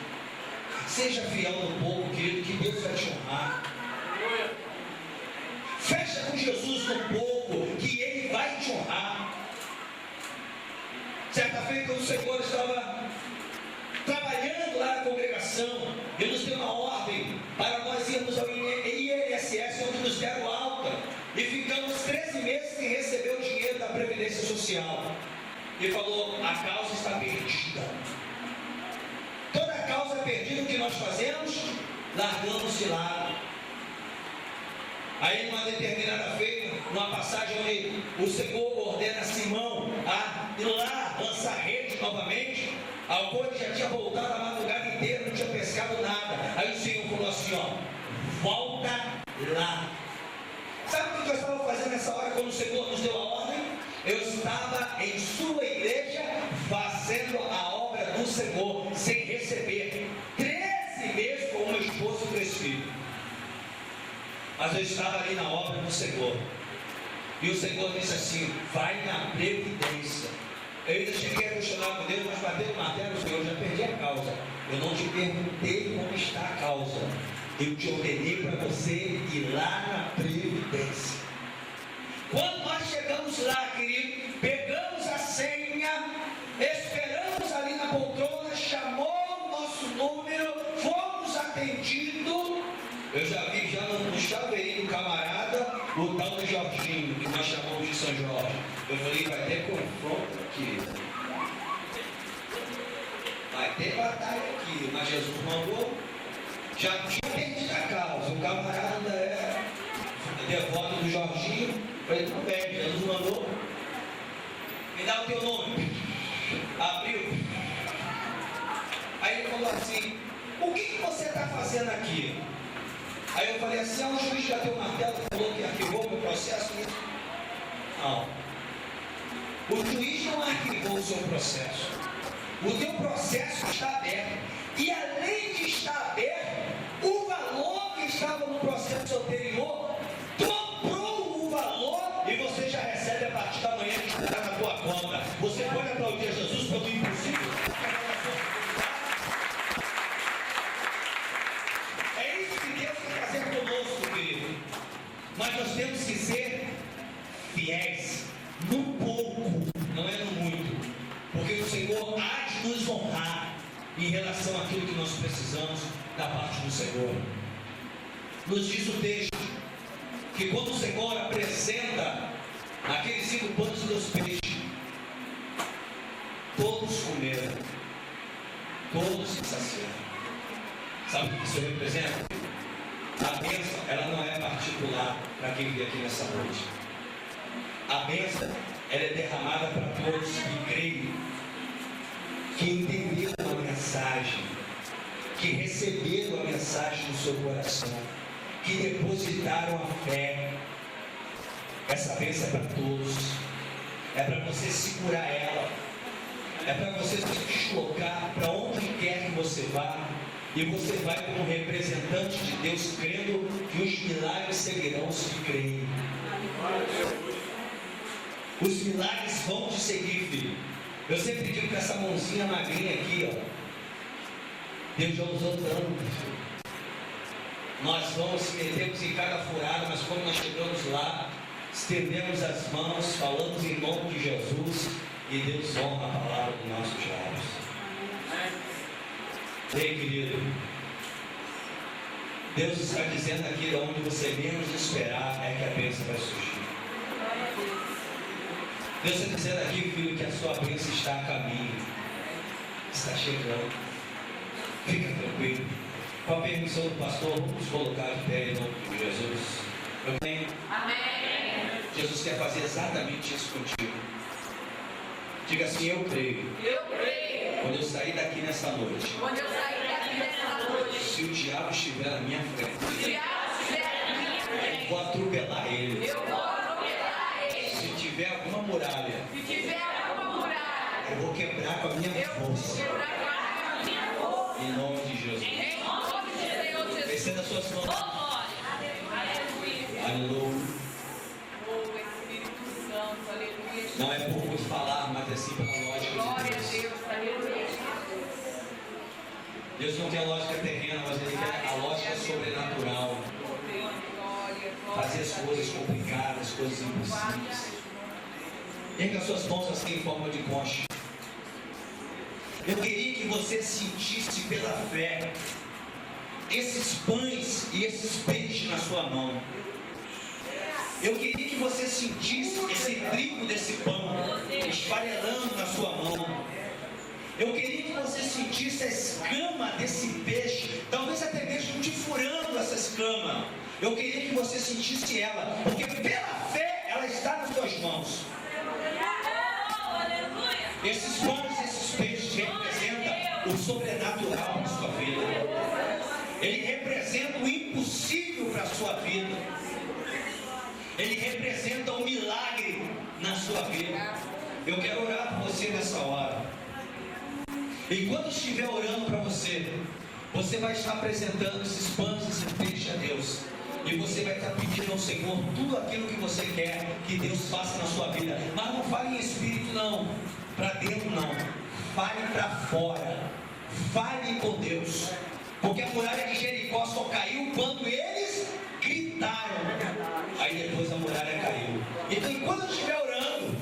Seja fiel no pouco, querido, que Deus vai te honrar. Fecha com Jesus no pouco, que Ele vai te honrar. Certa feita o Senhor estava trabalhando lá na congregação, Ele nos deu uma ordem para nós irmos ao INSS, onde nos deram alta, e ficamos 13 meses sem receber o dinheiro da Previdência Social. Ele falou: a causa está perdida. Toda a causa perdida, o que nós fazemos? Largamos de lado. Aí, numa determinada feita, numa passagem onde o Senhor ordena Simão a ir lá lançar rede novamente, ao qual ele já tinha voltado a madrugada inteira, não tinha pescado nada. Aí o Senhor falou assim: ó, volta lá. Sabe o que eu estava fazendo nessa nessa hora, quando o Senhor nos deu a ordem, eu estava em sua igreja fazendo a obra do Senhor, sem receber 13 meses com uma esposa e 3 filhos. Mas eu estava ali na obra do Senhor. E o Senhor disse assim: vai na previdência. Eu ainda cheguei a questionar com Deus, mas bateu o martelo, Senhor, eu já perdi a causa. Eu não te perguntei como está a causa. Eu te ordenei para você ir lá na previdência. Quando nós chegamos lá, querido, pegamos a senha, esperamos ali na poltrona, chamou o nosso número, fomos atendidos. Eu já vi já no chaveirinho do camarada o tal do Jorginho, que nós chamamos de São Jorge. Eu falei: vai ter confronto aqui, vai ter batalha aqui, mas Jesus mandou. Já tinha perdido a causa, o camarada é devoto do Jorginho. Eu falei: tudo bem, Jesus mandou, me dá o teu nome. Abriu. Aí ele falou assim: o que você está fazendo aqui? Aí eu falei assim: o juiz bateu o martelo, falou que arquivou o meu processo. Não. O juiz não arquivou o seu processo. O teu processo está aberto. E além de estar aberto, o valor que estava no processo anterior dobrou o valor e você já recebe a partir da manhã que está na tua conta. Você pode aplaudir Jesus pelo impossível. É isso que Deus quer fazer conosco, querido. Mas nós temos que ser fiéis no pouco, não é no muito, porque o Senhor há de nos honrar em relação àquilo que nós precisamos da parte do Senhor. Nos diz o texto que quando o Senhor apresenta aqueles 5 pães e 2 peixes, todos comeram, todos se saciaram. Sabe o que isso representa? A bênção, ela não é particular para quem vive aqui nessa noite. A bênção, ela é derramada para todos que creem, que entenderam a mensagem, que receberam a mensagem no seu coração, que depositaram a fé. Essa bênção é para todos. É para você segurar ela. É para você se deslocar para onde quer que você vá. E você vai como representante de Deus, crendo que os milagres seguirão os que creem. Os milagres vão te seguir, filho. Eu sempre digo que essa mãozinha magrinha aqui, ó, Deus já usou tanto. Nós vamos, metemos em cada furada, mas quando nós chegamos lá, estendemos as mãos, falamos em nome de Jesus e Deus honra a palavra dos nossos lábios. Ei, querido, Deus está dizendo aqui, onde você menos esperar é que a bênção vai surgir. Deus está dizendo aqui, filho, que a sua bênção está a caminho, está chegando. Fica tranquilo. Com a permissão do pastor, vamos colocar de pé em nome de Jesus. Amém? Amém. Jesus quer fazer exatamente isso contigo. Diga assim: eu creio. Eu creio. Quando eu sair daqui nessa noite. Quando eu sair daqui nessa noite. Se o diabo estiver na minha frente. Se o diabo estiver na minha frente. Eu vou atropelar ele. Eu vou atropelar ele. Se tiver alguma muralha. Se tiver alguma muralha. Eu vou quebrar com a minha força. Eu vou quebrar com a minha força. Em nome de Jesus. Em nome de Senhor Jesus. Descendo as suas mãos. Aleluia. Aleluia. Não é por muito falar, mas é sim pela lógica de Deus. Deus não tem a lógica terrena, mas Ele tem a lógica sobrenatural. Fazer as coisas complicadas, as coisas impossíveis. Erga as suas mãos assim em forma de concha. Eu queria que você sentisse pela fé esses pães e esses peixes na sua mão. Eu queria que você sentisse esse trigo desse pão esfarelando na sua mão. Eu queria que você sentisse a escama desse peixe, talvez até mesmo te furando essa escama. Eu queria que você sentisse ela, porque pela fé ela está nas suas mãos. Esses pães, esses peixes representam o sobrenatural para a sua vida. Ele representa o impossível para a sua vida. Ele representa o Eu quero orar por você nessa hora. E quando estiver orando para você, você vai estar apresentando esses pães e esse peixe a Deus. E você vai estar pedindo ao Senhor tudo aquilo que você quer que Deus faça na sua vida. Mas não fale em espírito não, para dentro não. Fale para fora. Fale com Deus. Porque a muralha de Jericó só caiu quando eles gritaram. Aí depois a muralha caiu. Então enquanto estiver orando,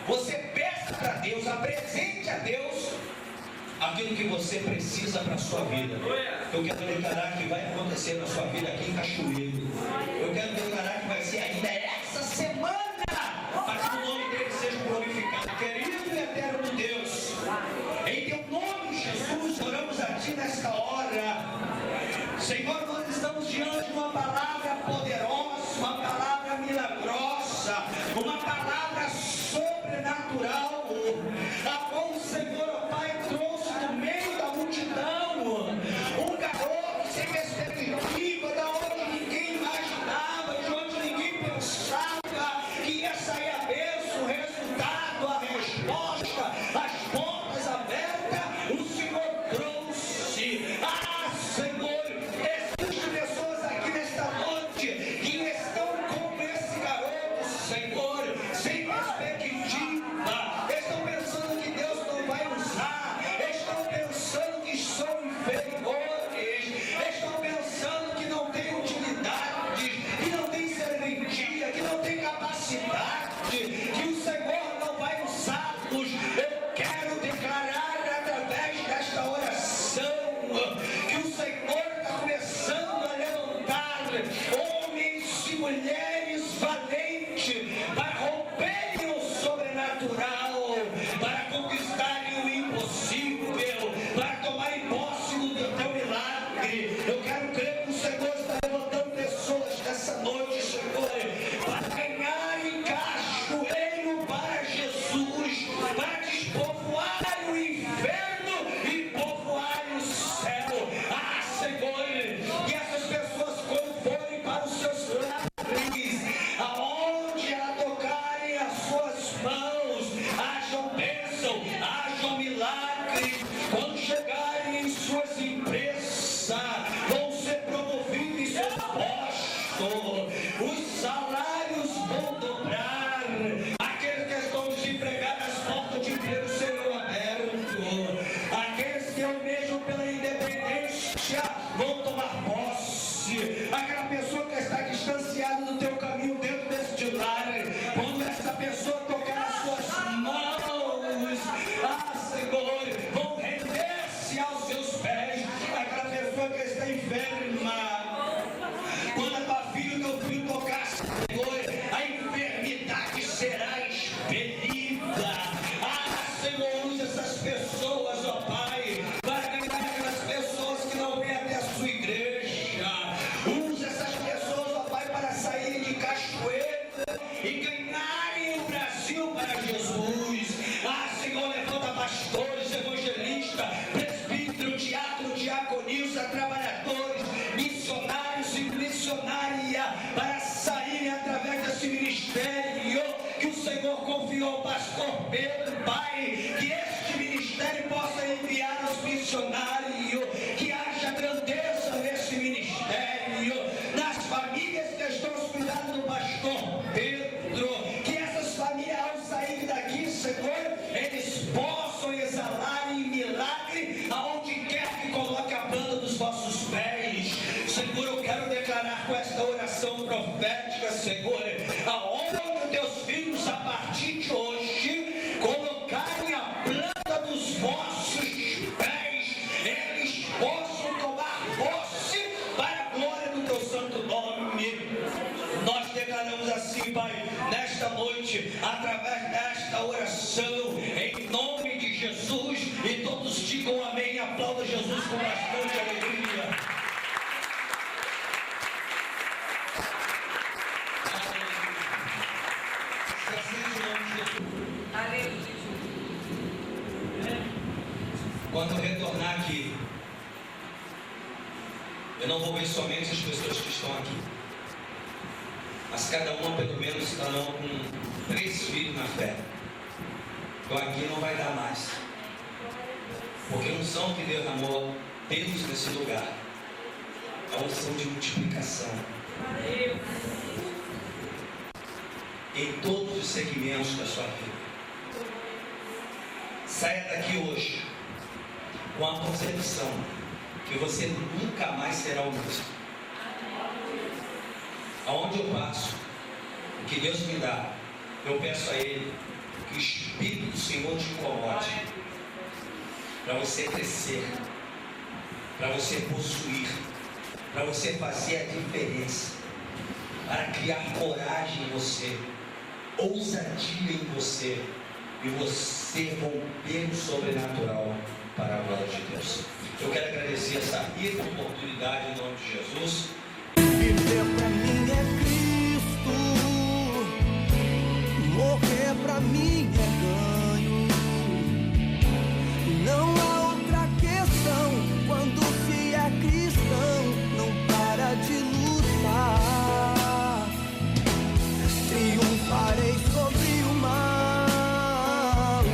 você peça para Deus, apresente a Deus aquilo que você precisa para a sua vida. Eu quero declarar que vai acontecer na sua vida aqui em Cachoeiro. Eu quero declarar que vai ser ainda essa semana, para que o nome dele seja glorificado. Querido e eterno Deus, em teu nome, Jesus, oramos a ti nesta hora. Senhor, nós estamos diante de uma palavra poderosa, uma palavra milagrosa, uma palavra sobrenatural, a qual o Senhor, ó Pai, trouxe do meio da multidão um garoto sem perspectiva, da onde ninguém imaginava, de onde ninguém pensava que ia sair a bênção, o resultado, a resposta, as portas abertas. O Senhor trouxe. Senhor, existem pessoas aqui nesta noite que estão como esse garoto, Senhor, sem perspectiva, estão pensando que Deus não vai usar, estão pensando que são inferiores, estão pensando que não tem utilidade, que não tem serventia, que não tem capacidade, que o Senhor não vai usá-los. Eu quero declarar através desta oração que o Senhor está começando a levantar homens e mulheres valentes para romperem o sobrenatural, para conquistarem o impossível, para tomarem posse do teu milagre. Eu quero crer que o Senhor está levantando pessoas nessa noite, Senhor, para ganharem Cachoeiro para Jesus, para despovoar o inferno e povoar o céu. Senhor, que essas pessoas, quando forem para os seus lares, aonde elas tocarem as suas mãos, hajam bênção, hajam milagre. Quando chegarem em suas empresas, vão ser promovidos em seus postos, os salários vão dobrar, aqueles que estão desempregados, as portas de emprego serão abertas, aqueles que almejam pela independência vão tomar posse, aquela pessoa que está distanciada do teu caminho dentro deste lar, quando essa pessoa tocar nas suas mãos, Senhor, vão render-se aos seus pés. Aquela pessoa que está enferma, quando a tua filha, teu filho tocar, Senhor, a enfermidade será expelida. Senhor, usa essas pessoas, ó Pai, para ganhar aquelas pessoas que não vêm até a sua igreja. Usa essas pessoas, ó Pai, para saírem de Cachoeira e ganharem o Brasil para Jesus. Senhor, levanta pastores, evangelistas, presbítero, diácono, diaconisa, trabalhadores, missionários e missionária, para saírem através desse ministério que o Senhor confiou ao pastor Pedro, Pai, que este ministério possa enviar os missionários, que haja grandeza nesse ministério, nas famílias que estão aos cuidados do pastor Pedro, que essas famílias, ao saírem daqui, Senhor, eles possam exalar em milagre aonde quer que coloque a planta dos vossos pés. Senhor, eu quero declarar com esta oração profética, Senhor, aonde teus filhos, a partir de hoje, colocarem a planta dos vossos pés, eles possam tomar posse para a glória do teu santo nome. Nós declaramos assim, Pai, nesta noite, através desta oração, em nome de Jesus, e todos digam amém, aplauda Jesus com bastante alegria. Aleluia. Quando eu retornar aqui, eu não vou ver somente as pessoas que estão aqui, mas cada uma pelo menos estarão com 3 filhos na fé. Então aqui não vai dar mais. Porque a unção que derramou Deus nesse lugar, a unção de multiplicação em todos os segmentos da sua vida. Saia daqui hoje com a concepção que você nunca mais será o mesmo. Aonde eu passo, o que Deus me dá, eu peço a Ele que o Espírito do Senhor te incomode, para você crescer, para você possuir, para você fazer a diferença, para criar coragem em você, ousadia em você, e você romper o sobrenatural para a glória de Deus. Eu quero agradecer essa rica oportunidade em nome de Jesus. Viver pra mim é Cristo, morrer pra mim é ganho. Não há outra questão, quando se é cristão, não para de lutar. Triunfarei sobre o mal,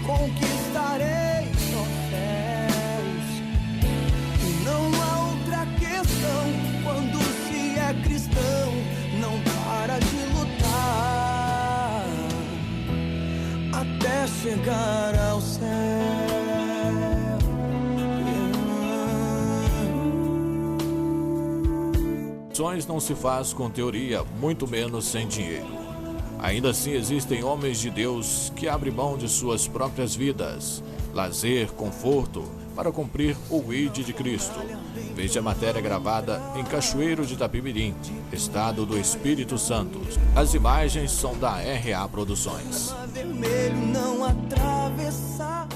conquistarei só céus. Não há outra questão, quando se é cristão, não para de lutar, até chegar ao céu. Sonhos não se faz com teoria, muito menos sem dinheiro. Ainda assim existem homens de Deus que abrem mão de suas próprias vidas, lazer, conforto, para cumprir o ID de Cristo. Veja a matéria gravada em Cachoeiro de Itapimirim, estado do Espírito Santo. As imagens são da RA Produções. Vermelho não atravessar.